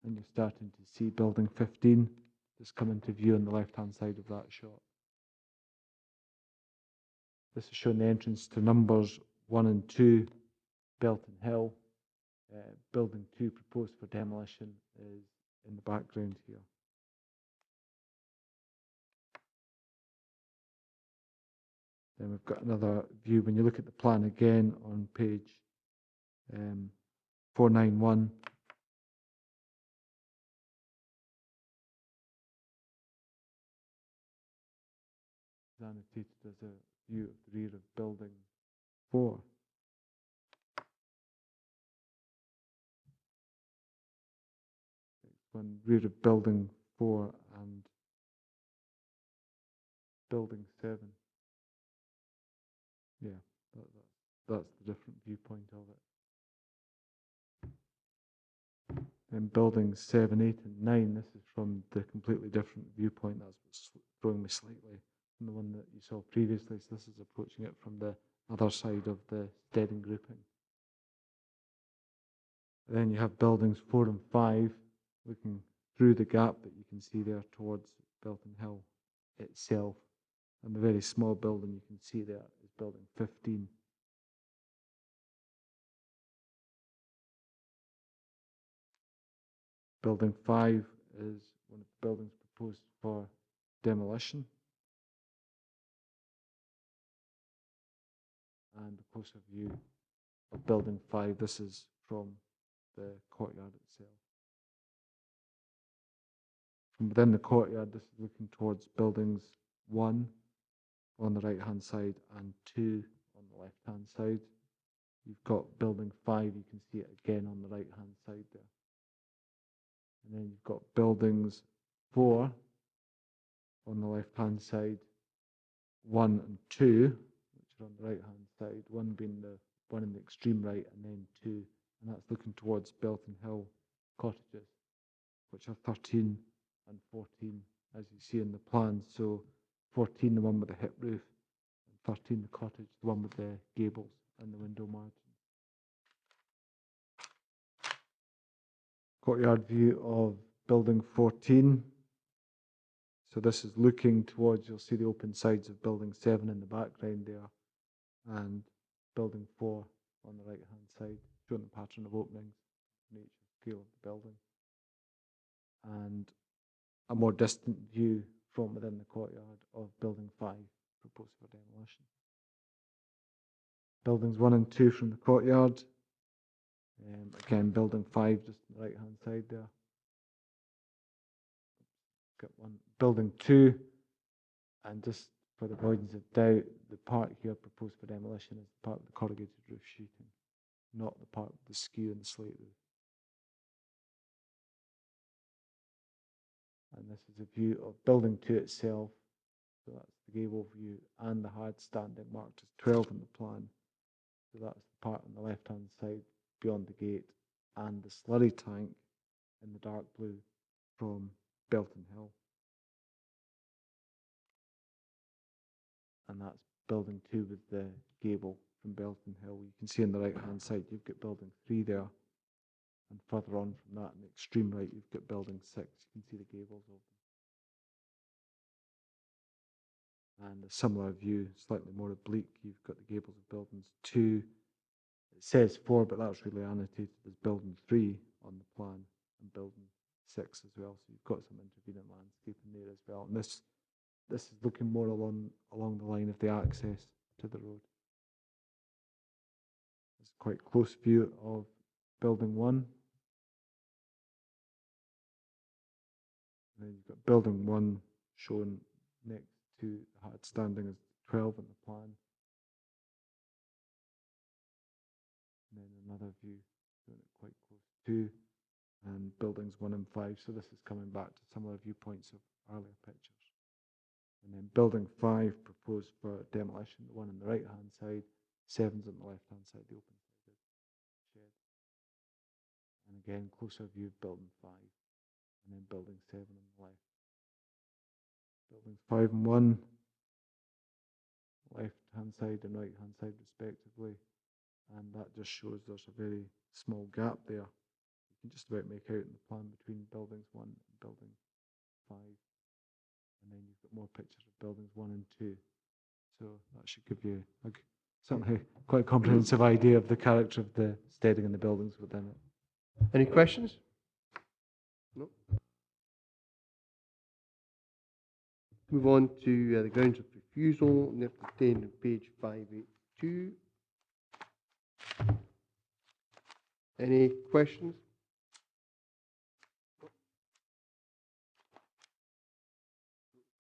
And you're starting to see building 15 just come into view on the left-hand side of that shot. This is showing the entrance to numbers 1 and 2, BELTONHILL. Building 2 proposed for demolition is in the background here. Then we've got another view. When you look at the plan again on page 491, it's annotated as a view of the rear of building 4. One rear of building 4 and building 7. Yeah, that's the different viewpoint of it. Then buildings 7, 8, and 9, this is from the completely different viewpoint. That's what's throwing me slightly from the one that you saw previously. So this is approaching it from the other side of the steading grouping. Then you have buildings 4 and 5 looking through the gap that you can see there towards BELTONHILL itself. And the very small building you can see there is building 15. Building 5 is one of the buildings proposed for demolition. And a closer view of building 5. This is from the courtyard itself. From within the courtyard, this is looking towards buildings 1 on the right-hand side and 2 on the left-hand side. You've got building 5, you can see it again on the right-hand side there. And then you've got buildings 4 on the left-hand side, 1 and 2, which are on the right-hand side, 1 being the one in the extreme right, and then 2, and that's looking towards BELTONHILL cottages, which are 13 and 14, as you see in the plan. So 14, the one with the hip roof, and 13, the cottage, the one with the gables and the window margin. Courtyard view of building 14. So this is looking towards, you'll see the open sides of building 7 in the background there, and building 4 on the right-hand side, showing the pattern of openings, nature, scale of the building. And a more distant view from within the courtyard of building 5, proposed for demolition. Buildings 1 and 2 from the courtyard. Again, building 5 just on the right-hand side there. Got one. Building 2, and just for the avoidance of doubt, the part here proposed for demolition is the part with the corrugated roof sheeting, not the part with the skew and the slate roof. And this is a view of building 2 itself. So that's the gable view and the hardstanding marked as 12 in the plan. So that's the part on the left-hand side beyond the gate, and the slurry tank in the dark blue from BELTONHILL. And that's building 2 with the gable from BELTONHILL. You can see on the right-hand side you've got building 3 there, and further on from that, in the extreme right, you've got building 6. You can see the gables of them. And a similar view, slightly more oblique, you've got the gables of buildings 2. It says 4, but that's really annotated as building 3 on the plan, and building 6 as well. So you've got some intervening landscape in there as well. And this is looking more along the line of the access to the road. It's a quite close view of building 1. And then you've got building 1 shown next to the hardstanding as 12 in the plan. And then another view showing it quite close to, and buildings 1 and 5. So this is coming back to similar viewpoints of earlier pictures. And then building 5 proposed for demolition, the one on the right hand side, 7's on the left hand side, the open sided shed. And again, closer view of building 5, and then building 7 on the left. Buildings 5 and 1, left hand side and right hand side respectively. And that just shows there's a very small gap there. You can just about make out in the plan between buildings 1 and building 5. And then you've got more pictures of buildings 1 and 2. So that should give you certainly quite a comprehensive idea of the character of the steading and the buildings within it. Any questions? No. Move on to the grounds of refusal, and they're contained on page 582. Any questions?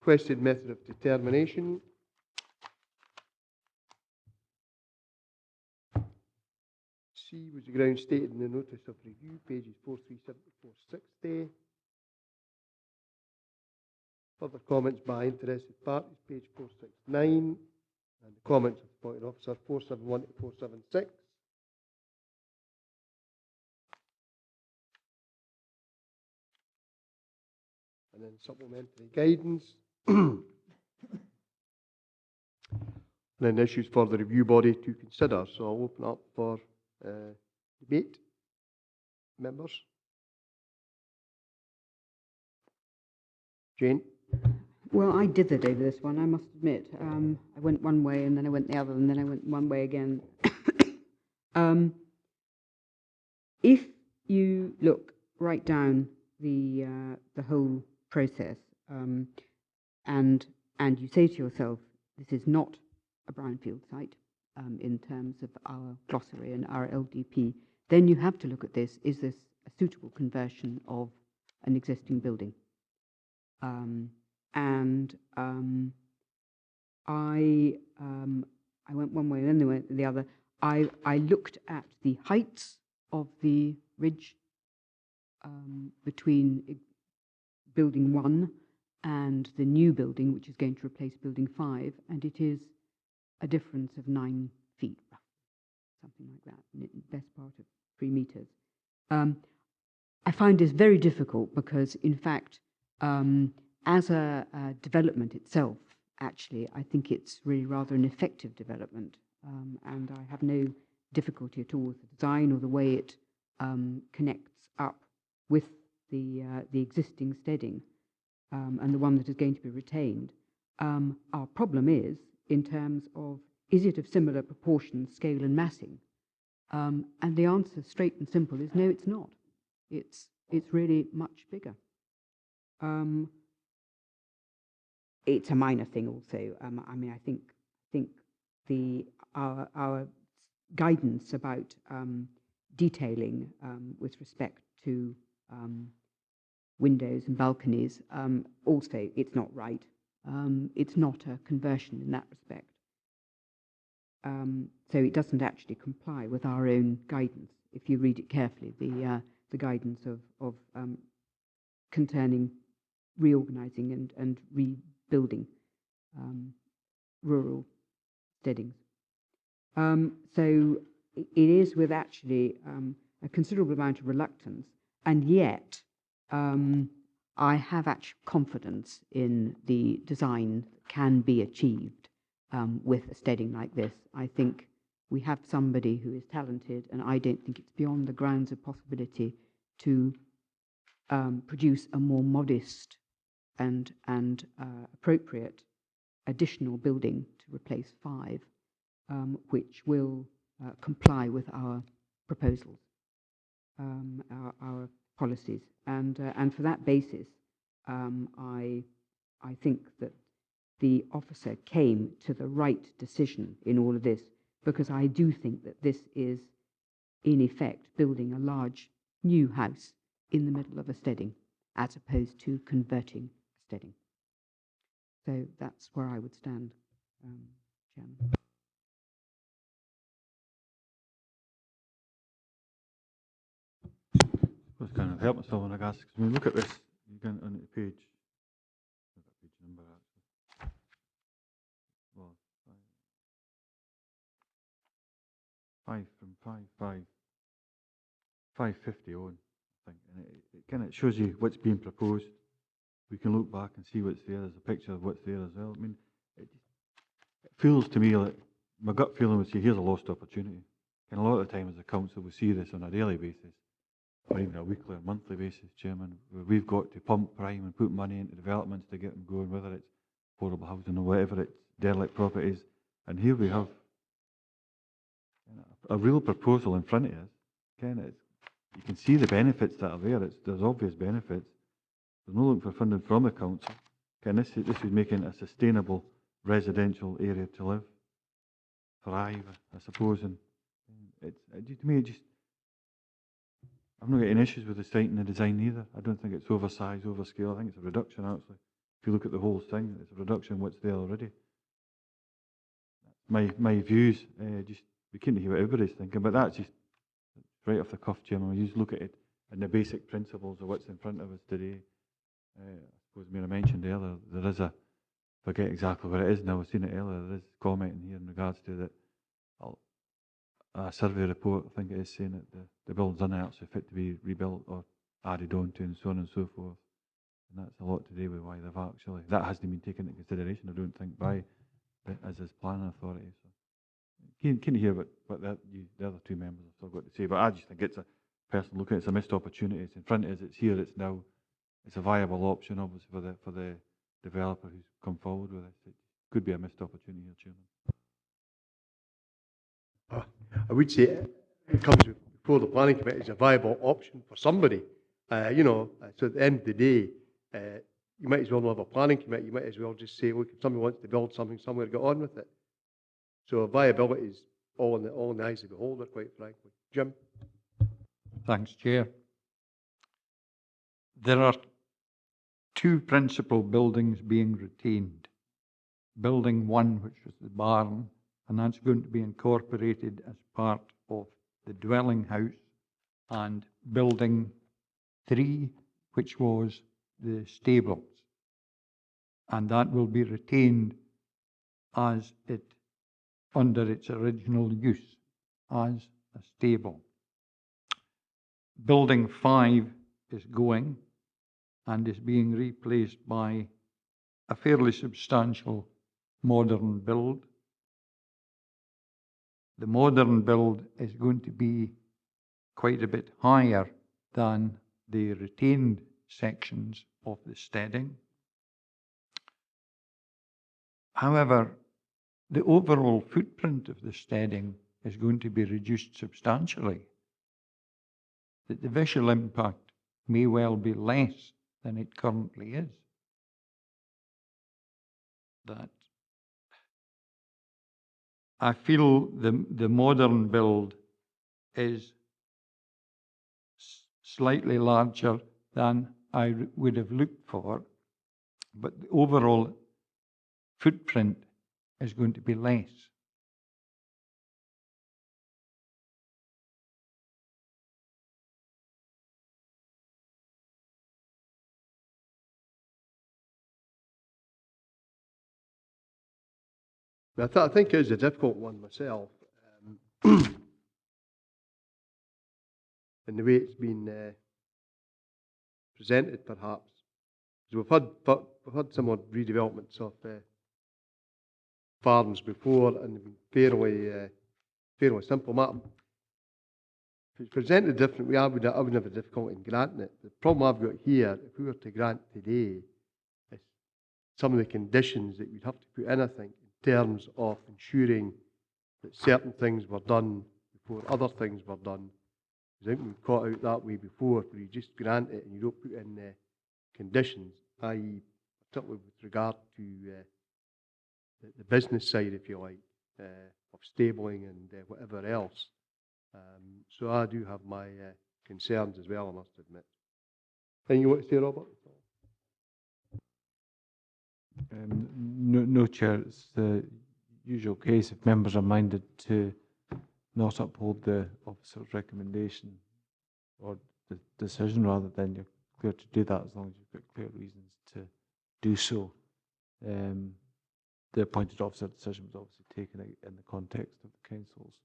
Requested method of determination. C was the ground stated in the notice of review, pages 437 to 460. Further comments by interested parties, page 469. And the comments of the appointed officer, 471 to 476. And then supplementary guidance. And then issues for the review body to consider. So I'll open up for debate. Members? Jane? Well, I dithered over this one, I must admit. I went one way and then I went the other and then I went one way again. If you look right down the whole process and you say to yourself, this is not a brownfield site in terms of our glossary and our LDP, then you have to look at this. Is this a suitable conversion of an existing building? I went one way and then I went the other. I looked at the heights of the ridge between building 1 and the new building, which is going to replace building 5, and it is a difference of 9 feet, something like that, in the best part of 3 meters. I find this very difficult because, in fact, as a development itself, actually, I think it's really rather an effective development, and I have no difficulty at all with the design or the way it connects up with the existing steading and the one that is going to be retained. Our problem is in terms of, is it of similar proportions, scale and massing? And the answer, straight and simple, is no, it's not. It's really much bigger. It's a minor thing also. I mean, I think our guidance about detailing with respect to windows and balconies, also it's not right. It's not a conversion in that respect. So it doesn't actually comply with our own guidance. If you read it carefully, the guidance of concerning reorganising and rebuilding rural steadings. So it is with actually a considerable amount of reluctance, and yet I have actual confidence in the design that can be achieved with a steading like this. I think we have somebody who is talented, and I don't think it's beyond the grounds of possibility to produce a more modest and appropriate additional building to replace 5, which will comply with our proposals, our policies, and for that basis, I think that the officer came to the right decision in all of this, because I do think that this is, in effect, building a large new house in the middle of a steading, as opposed to converting a steading. So that's where I would stand, Chairman. I was kind of help myself when I asked, because when we look at this, you can on the page number actually. 550 on, I think, and it kind of shows you what's being proposed. We can look back and see what's there. There's a picture of what's there as well. I mean, it feels to me like my gut feeling would say here's a lost opportunity. And a lot of the time as a council we see this on a daily basis, or even a weekly or monthly basis, Chairman, where we've got to pump prime and put money into developments to get them going, whether it's affordable housing or whatever it's derelict properties. And here we have a real proposal in front of us. You can see the benefits that are there. There's obvious benefits. There's no looking for funding from the council. This is making a sustainable residential area to live, thrive, I suppose. And to me, I'm not getting issues with the site and the design either. I don't think it's oversized, overscale. I think it's a reduction, actually. If you look at the whole thing, it's a reduction of what's there already. My views, we can't hear what everybody's thinking, but that's just right off the cuff, Chairman. We just look at it and the basic principles of what's in front of us today. I suppose Mayor mentioned earlier, there is forget exactly what it is now, I've seen it earlier, there is comment in here in regards to that a survey report, I think it is, saying that the building's unactually fit to be rebuilt or added on to and so on and so forth. And that's a lot to do with why they've actually, that hasn't been taken into consideration, I don't think, by as his planning authority. So can you hear what the other two members have still got to say? But I just think it's a person looking, it's a missed opportunity. It's in front of us, it's here, it's now. It's a viable option, obviously, for the developer who's come forward with it. It could be a missed opportunity here, Chairman. I would say it comes before the planning committee as a viable option for somebody. So at the end of the day, you might as well not have a planning committee. You might as well just say, look, if somebody wants to build something somewhere, get on with it. So viability is all in the eyes of the beholder, quite frankly. Jim? Thanks, Chair. There are two principal buildings being retained. Building 1, which was the barn, and that's going to be incorporated as part of the dwelling house, and Building 3, which was the stables. And that will be retained as under its original use as a stable. Building 5 is going and is being replaced by a fairly substantial modern build. The modern build is going to be quite a bit higher than the retained sections of the steading. However, the overall footprint of the steading is going to be reduced substantially. That the visual impact may well be less than it currently is. That I feel the modern build is slightly larger than I would have looked for, but the overall footprint is going to be less. I think it is a difficult one myself. In the way it's been presented, perhaps. We've had similar redevelopments of farms before, and they've been fairly simple. If it's presented differently, I would have a difficulty in granting it. The problem I've got here, if we were to grant today, is some of the conditions that we'd have to put in, I think, in terms of ensuring that certain things were done before other things were done. I think we've caught out that way before, where you just grant it and you don't put in conditions, i.e., particularly with regard to the business side, if you like, of stabling and whatever else. So I do have my concerns as well, I must admit. Anything you want to say, Robert? No, Chair. It's the usual case if members are minded to not uphold the officer's recommendation or the decision, rather than you're clear to do that as long as you've got clear reasons to do so. The appointed officer decision was obviously taken in the context of the council's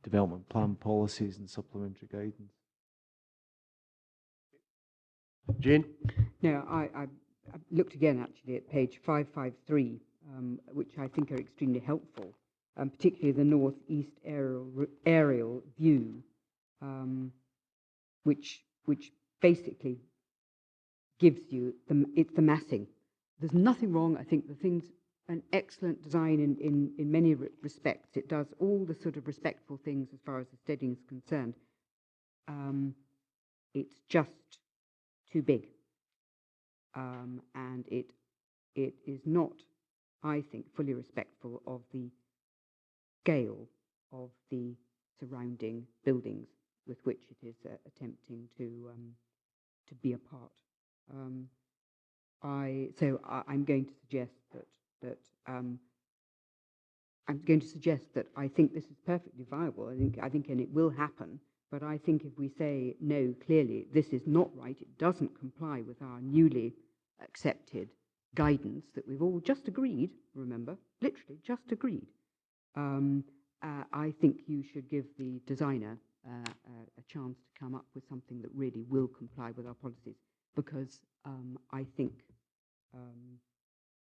development plan policies and supplementary guidance. Jane? No, I looked again actually at page 553, which I think are extremely helpful, particularly the northeast aerial view, which basically gives you it's the massing. There's nothing wrong. I think the thing's an excellent design in many respects. It does all the sort of respectful things as far as the steadying is concerned. It's just too big. And it is not, I think, fully respectful of the scale of the surrounding buildings with which it is attempting to be a part. I'm going to suggest that I think this is perfectly viable. I think, and it will happen. But I think if we say no, clearly this is not right. It doesn't comply with our newly accepted guidance that we've all just agreed. Remember, literally just agreed. I think you should give the designer a chance to come up with something that really will comply with our policies, because I think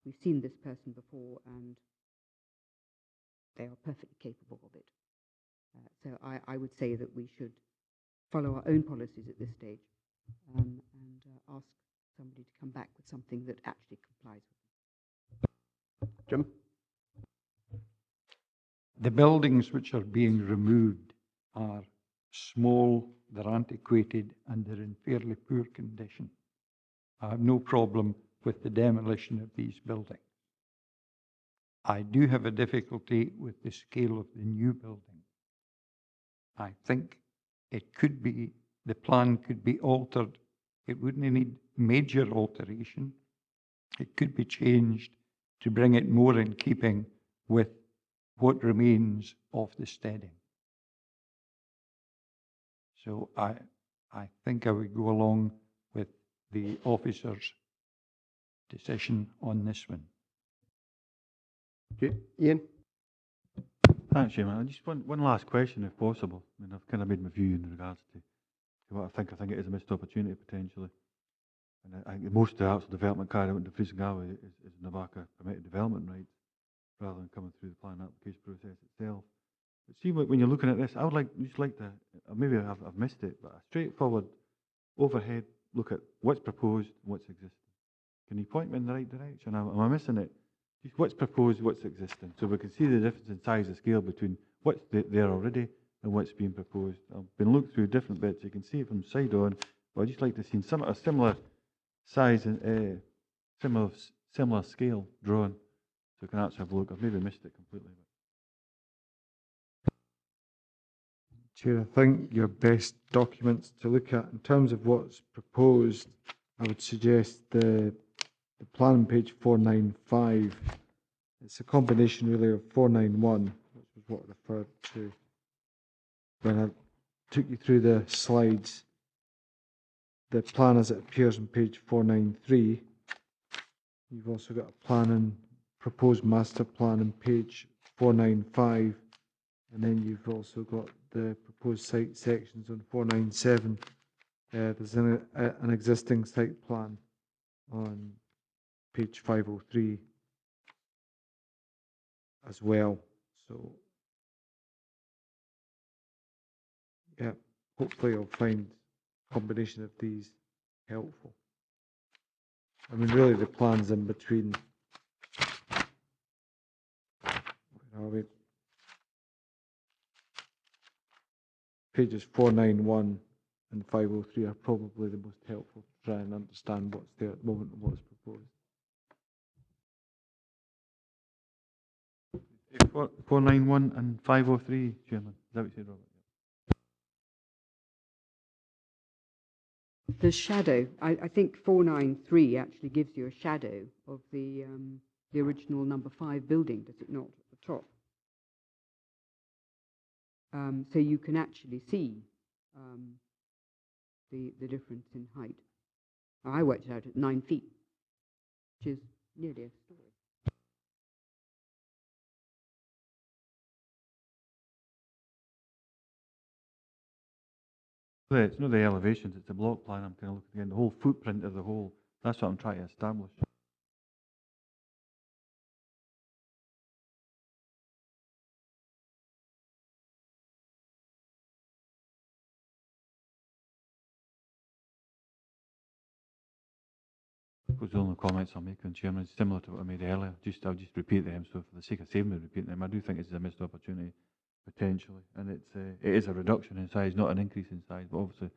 we've seen this person before and they are perfectly capable of it. So I would say that we should follow our own policies at this stage and ask somebody to come back with something that actually complies with them. Jim? The buildings which are being removed are small, they're antiquated, and they're in fairly poor condition. I have no problem with the demolition of these buildings. I do have a difficulty with the scale of the new building. I think it could be, the plan could be altered. It wouldn't need major alteration. It could be changed to bring it more in keeping with what remains of the steading. So I think I would go along with the officer's decision on this one. Okay. Ian? Thanks, Chairman. Just one last question, if possible. I mean, I've kind of made my view in regards to what I think. I think it is a missed opportunity, potentially. And I think most of the actual development carried out in Dumfries and Galloway is in the VACA permitted development rights, rather than coming through the planning application process itself. But see, when you're looking at this, I would just like to, or maybe I've missed it, but a straightforward overhead look at what's proposed and what's existing. Can you point me in the right direction? Am I missing it? Just what's proposed, what's existing, so we can see the difference in size and scale between what's there already and what's being proposed. I've been looked through different bits. You can see it from side on, but I'd just like to see a similar size and similar scale drawn, so we can actually have a look. I've maybe missed it completely. Chair, I think your best documents to look at in terms of what's proposed, I would suggest the plan on page 495. It's a combination really of 491, which was what I referred to when I took you through the slides. The plan as it appears on page 493. You've also got a plan and proposed master plan on page 495, and then you've also got the proposed site sections on 497. There's an existing site plan on page 503 as well. So, yeah, hopefully you'll find a combination of these helpful. I mean, really the plan's in between. Where are we? Pages 491 and 503 are probably the most helpful to try and understand what's there at the moment and what's proposed. 491 and 503, Chairman. Is that what you said, Robert? The shadow, I think 493 actually gives you a shadow of the original number 5 building, does it not, at the top? So you can actually see the difference in height. I worked it out at 9 feet, which is nearly a story. It's not the elevations, it's the block plan I'm kind of looking at, the whole footprint of the whole, that's what I'm trying to establish. I suppose the only comments I'll make on Chairman is similar to what I made earlier, I'll just repeat them, so for the sake of saving me repeating them, I do think this is a missed opportunity, potentially, and it is a reduction in size, not an increase in size, but obviously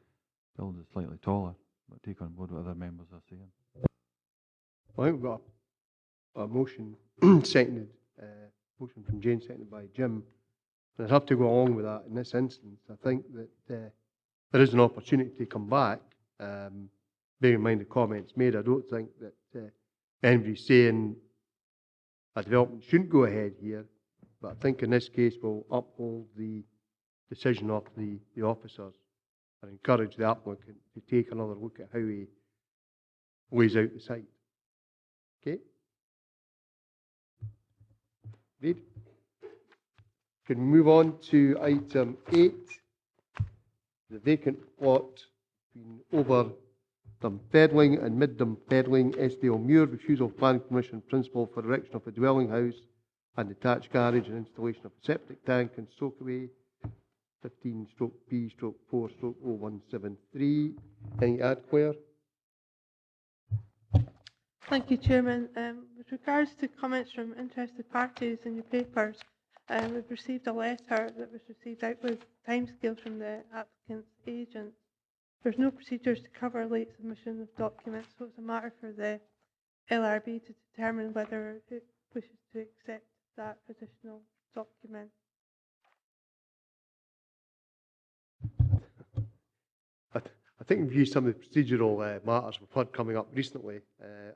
buildings are slightly taller, but take on board what other members are saying. I think we've got a motion seconded, motion from Jane, seconded by Jim. And I'd have to go along with that in this instance. I think that there is an opportunity to come back. Bearing in mind the comments made, I don't think that anybody's saying a development shouldn't go ahead here, but I think in this case we'll uphold the decision of the officers and encourage the applicant to take another look at how he lays out the site. Okay? Agreed? Can we move on to item 8, the vacant plot between over Dumfedling and mid-Dumfedling, SDLEMUIR, refusal of planning permission principle for erection of a dwelling house and detached garage and installation of a septic tank in SOAKAWAY, 15/B/4/0173. Anything to add, Claire? Thank you, Chairman. With regards to comments from interested parties in your papers, we've received a letter that was received out with timescales from the applicant's agent. There's no procedures to cover late submission of documents, so it's a matter for the LRB to determine whether it wishes to accept that additional document. I think we've used some of the procedural matters we've had coming up recently.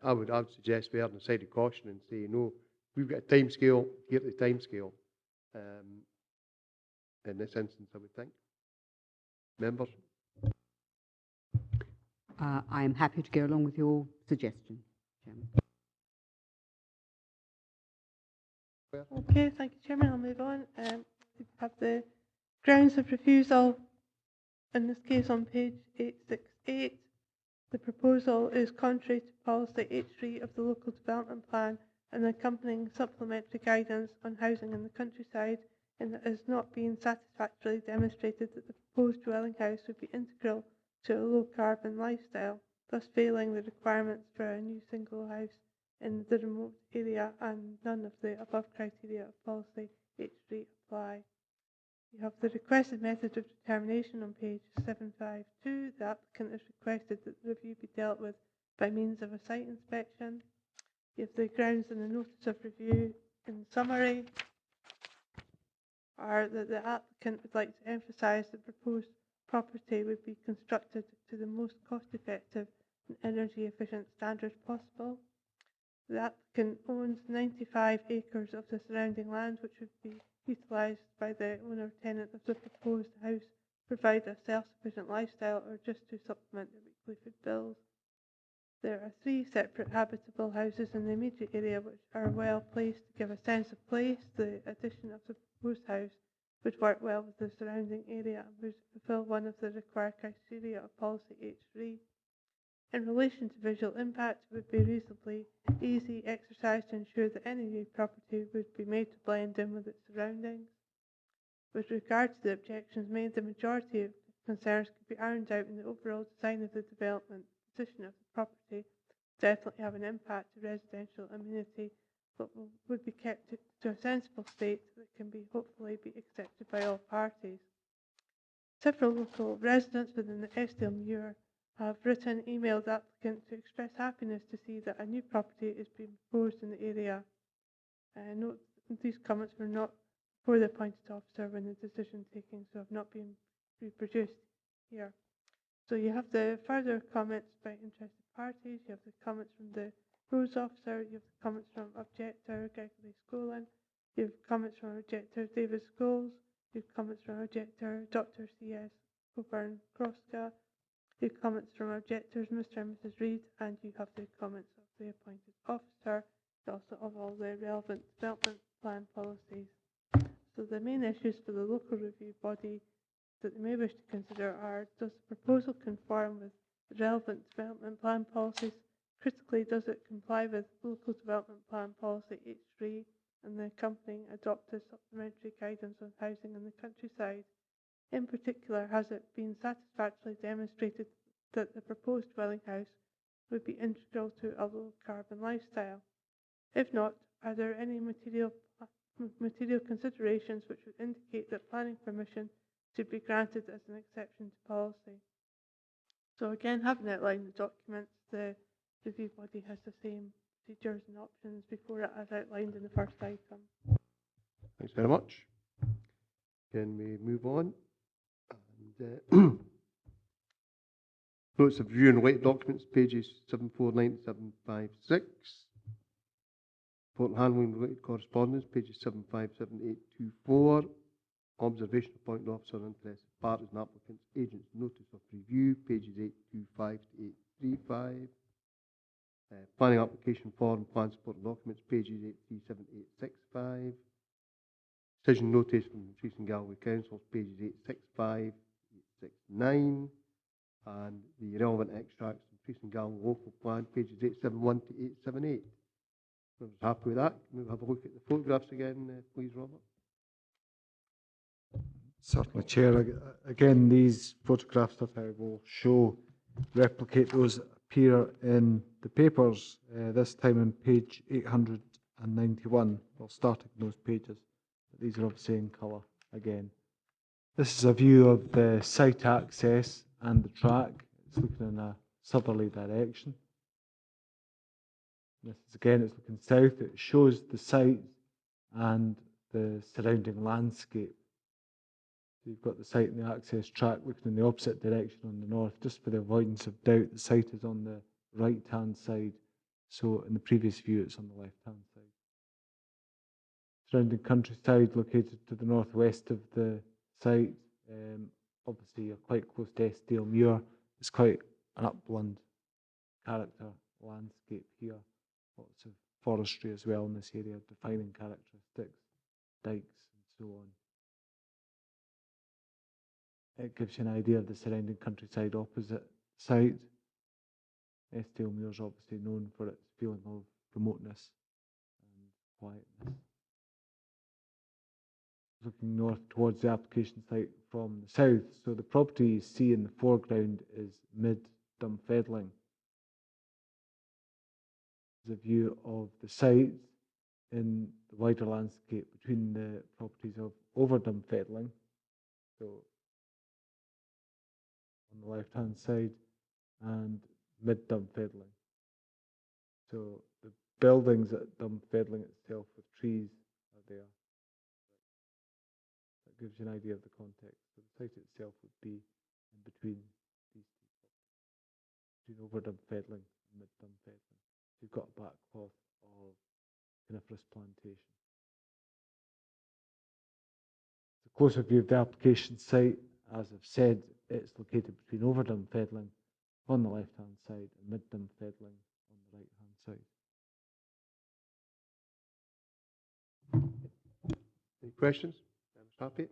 I would suggest we err on the side of caution and say, no, we've got a time scale, here's the time scale. In this instance, I would think. Members? I am happy to go along with your suggestion, Chairman. Okay, thank you, Chairman. I'll move on. We have the grounds of refusal. In this case, on page 868, the proposal is contrary to policy H3 of the local development plan and accompanying supplementary guidance on housing in the countryside, and it has not been satisfactorily demonstrated that the proposed dwelling house would be integral to a low-carbon lifestyle, thus failing the requirements for a new single house in the remote area, and none of the above criteria of policy H3 apply. You have the requested method of determination on page 752. The applicant has requested that the review be dealt with by means of a site inspection. You have the grounds and the notice of review. In summary, are that the applicant would like to emphasise that the proposed property would be constructed to the most cost-effective and energy-efficient standards possible. The applicant owns 95 acres of the surrounding land, which would be utilised by the owner-tenant of the proposed house to provide a self-sufficient lifestyle or just to supplement their weekly food bills. There are 3 separate habitable houses in the immediate area which are well placed to give a sense of place. The addition of the proposed house would work well with the surrounding area and would fulfil one of the required criteria of policy H3. In relation to visual impact, it would be reasonably easy exercise to ensure that any new property would be made to blend in with its surroundings. With regard to the objections made, the majority of concerns could be ironed out in the overall design of the development. The position of the property definitely have an impact to residential amenity, but would be kept to a sensible state that can hopefully be accepted by all parties. Several local residents within the SDLEMUIR have emailed the applicant to express happiness to see that a new property is being proposed in the area. Note these comments were not before the appointed officer when the decision taking, so have not been reproduced here. So you have the further comments by interested parties, you have the comments from the roads officer, you have the comments from objector Gregory Scolan, you have comments from objector David Scholes, you have comments from objector Dr. C.S. Coburn Kroska, you have comments from objectors Mr. and Mrs. Reid, and you have the comments of the appointed officer, also of all the relevant development plan policies. So the main issues for the local review body that they may wish to consider are, does the proposal conform with the relevant development plan policies? Critically, does it comply with local development plan policy H3 and the accompanying adopted supplementary guidance on housing in the countryside? In particular, has it been satisfactorily demonstrated that the proposed dwelling house would be integral to a low carbon lifestyle? If not, are there any material considerations which would indicate that planning permission should be granted as an exception to policy? So again, having outlined the documents, the review body has the same procedures and options before it as outlined in the first item. Thanks very much. Can we move on? And, notes of review and related documents, pages 749 to 756. Report and handling related correspondence, pages 757 to 824. Observation appointed officer and interested parties and applicants, agents notice of review, pages 825 to 835. Planning application form, plan support documents, pages 837 to 865. Decision notice from Dumfries and Galloway Council, pages 865 to 869. And the relevant extracts from Dumfries and Galloway local plan, pages 871 to 878. I was happy with that. Can we have a look at the photographs again, please, Robert? Certainly, Chair. Again, these photographs that I will show replicate those that appear in the papers, this time on page 891. We'll start at those pages, but these are obviously in colour again. This is a view of the site access and the track. It's looking in a southerly direction. This is again, it's looking south. It shows the site and the surrounding landscape. So you've got the site and the access track looking in the opposite direction on the north. Just for the avoidance of doubt, the site is on the right-hand side. So in the previous view, it's on the left-hand side. Surrounding countryside located to the northwest of the site. Obviously, you're quite close to SDLEMUIR. It's quite an upland character landscape here. Lots of forestry as well in this area, defining characteristics, dikes and so on. It gives you an idea of the surrounding countryside opposite site. SDLEMUIR is obviously known for its feeling of remoteness and quietness. Looking north towards the application site from the south, so the property you see in the foreground is mid-Dumfedling. There's a view of the site in the wider landscape between the properties of over Dumfedling, so on the left-hand side, and mid-Dumfedling. So the buildings at Dumfedling itself with trees are there. That gives you an idea of the context. So the site itself would be in between these two properties, between over Dumfedling and mid-Dumfedling. You've got a backcloth of coniferous plantation. The closer view of the application site, as I've said, it's located between over Dumfedling on the left-hand side and mid-Dumfedling on the right-hand side. Any questions? I'm happy.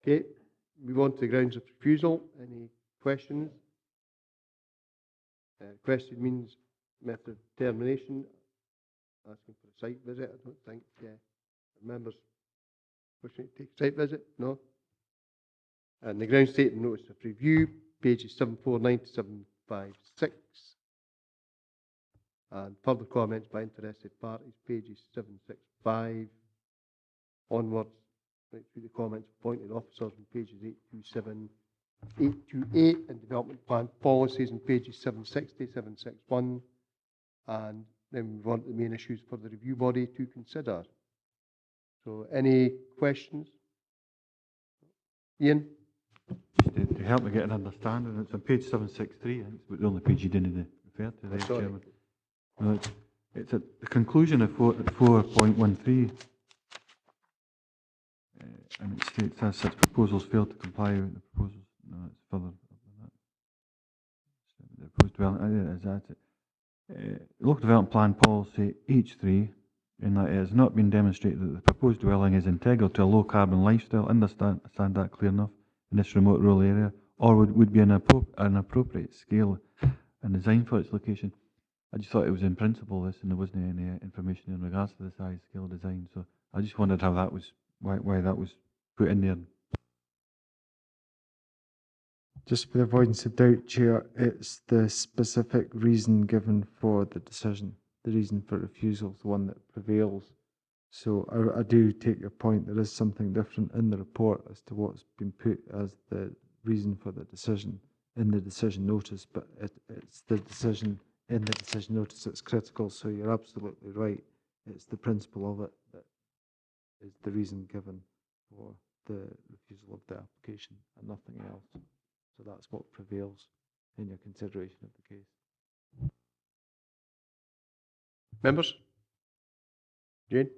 Okay, move on to the grounds of refusal. Any questions? Question means method of determination. Asking for a site visit. I don't think members wishing to take a site visit. No. And the ground statement notice of review, pages 749 to 756. And further comments by interested parties, pages 765 onwards, right through the comments of appointed officers on pages 827, 828, and development plan policies on pages 760, 761. And then we move on to the main issues for the review body to consider. So, any questions? Ian? Just to help me get an understanding, it's on page 763, I think it's the only page you didn't refer to there, Chairman. No, it's at the conclusion of 4.13, and it states as such proposals fail to comply with the proposals. No, it's further up than that. The proposed development, is that it? Local development plan policy H3, in that it has not been demonstrated that the proposed dwelling is integral to a low carbon lifestyle. Understand that clear enough in this remote rural area, or would be an appropriate scale and design for its location. I just thought it was in principle this, and there wasn't any information in regards to the size, scale, design. So I just wondered how that was, why that was put in there. Just for the avoidance of doubt, Chair, it's the specific reason given for the decision. The reason for refusal is the one that prevails. So I do take your point. There is something different in the report as to what's been put as the reason for the decision in the decision notice, but it's the decision in the decision notice that's critical. So you're absolutely right. It's the principle of it that is the reason given for the refusal of the application and nothing else. So that's what prevails in your consideration of the case. Members? Jane?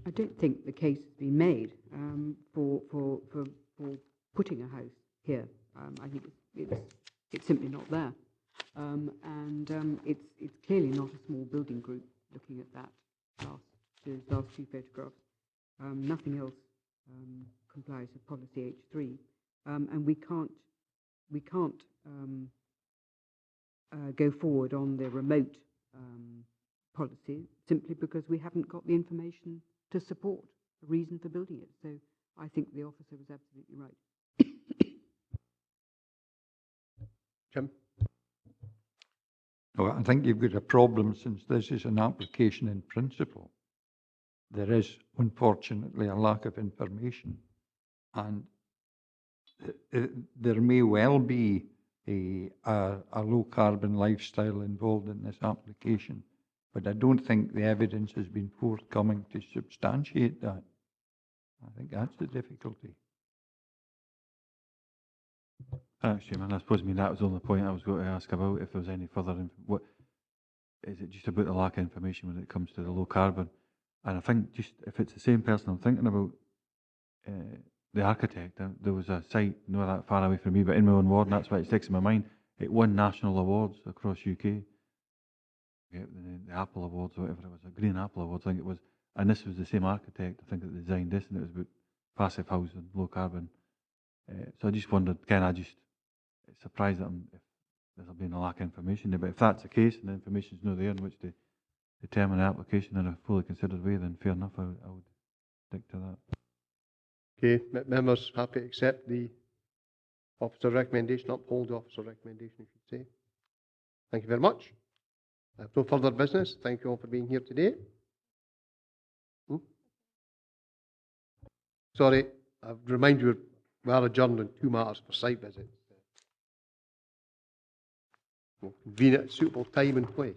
I don't think the case has been made for putting a house here. I think it's simply not there, and it's clearly not a small building group. Looking at that last two photographs, nothing else complies with policy H3, and we can't go forward on the remote policy simply because we haven't got the information to support a reason for building it. So I think the officer was absolutely right. Jim? Well, I think you've got a problem since this is an application in principle. There is, unfortunately, a lack of information, and there may well be a low carbon lifestyle involved in this application, but I don't think the evidence has been forthcoming to substantiate that. I think that's the difficulty. Thanks, Chairman. I suppose, that was the only point I was going to ask about, if there was any further, what, is it just about the lack of information when it comes to the low carbon? And I think just, if it's the same person I'm thinking about, the architect, there was a site not that far away from me, but in my own ward, and that's why it sticks in my mind. It won national awards across UK. Yeah, the Apple Awards, or whatever it was, the Green Apple Awards, I think it was. And this was the same architect, I think, that designed this, and it was about passive housing, low carbon. So I just wondered, it's surprised that if there's been a lack of information there, but if that's the case and the information's not there in which to determine the application in a fully considered way, then fair enough, I would stick to that. Okay, members happy to accept the officer recommendation, uphold the officer recommendation, I should say. Thank you very much. I have no further business. Thank you all for being here today. Sorry, I remind you, we are adjourned on 2 matters for site visits. We'll convene at a suitable time and place.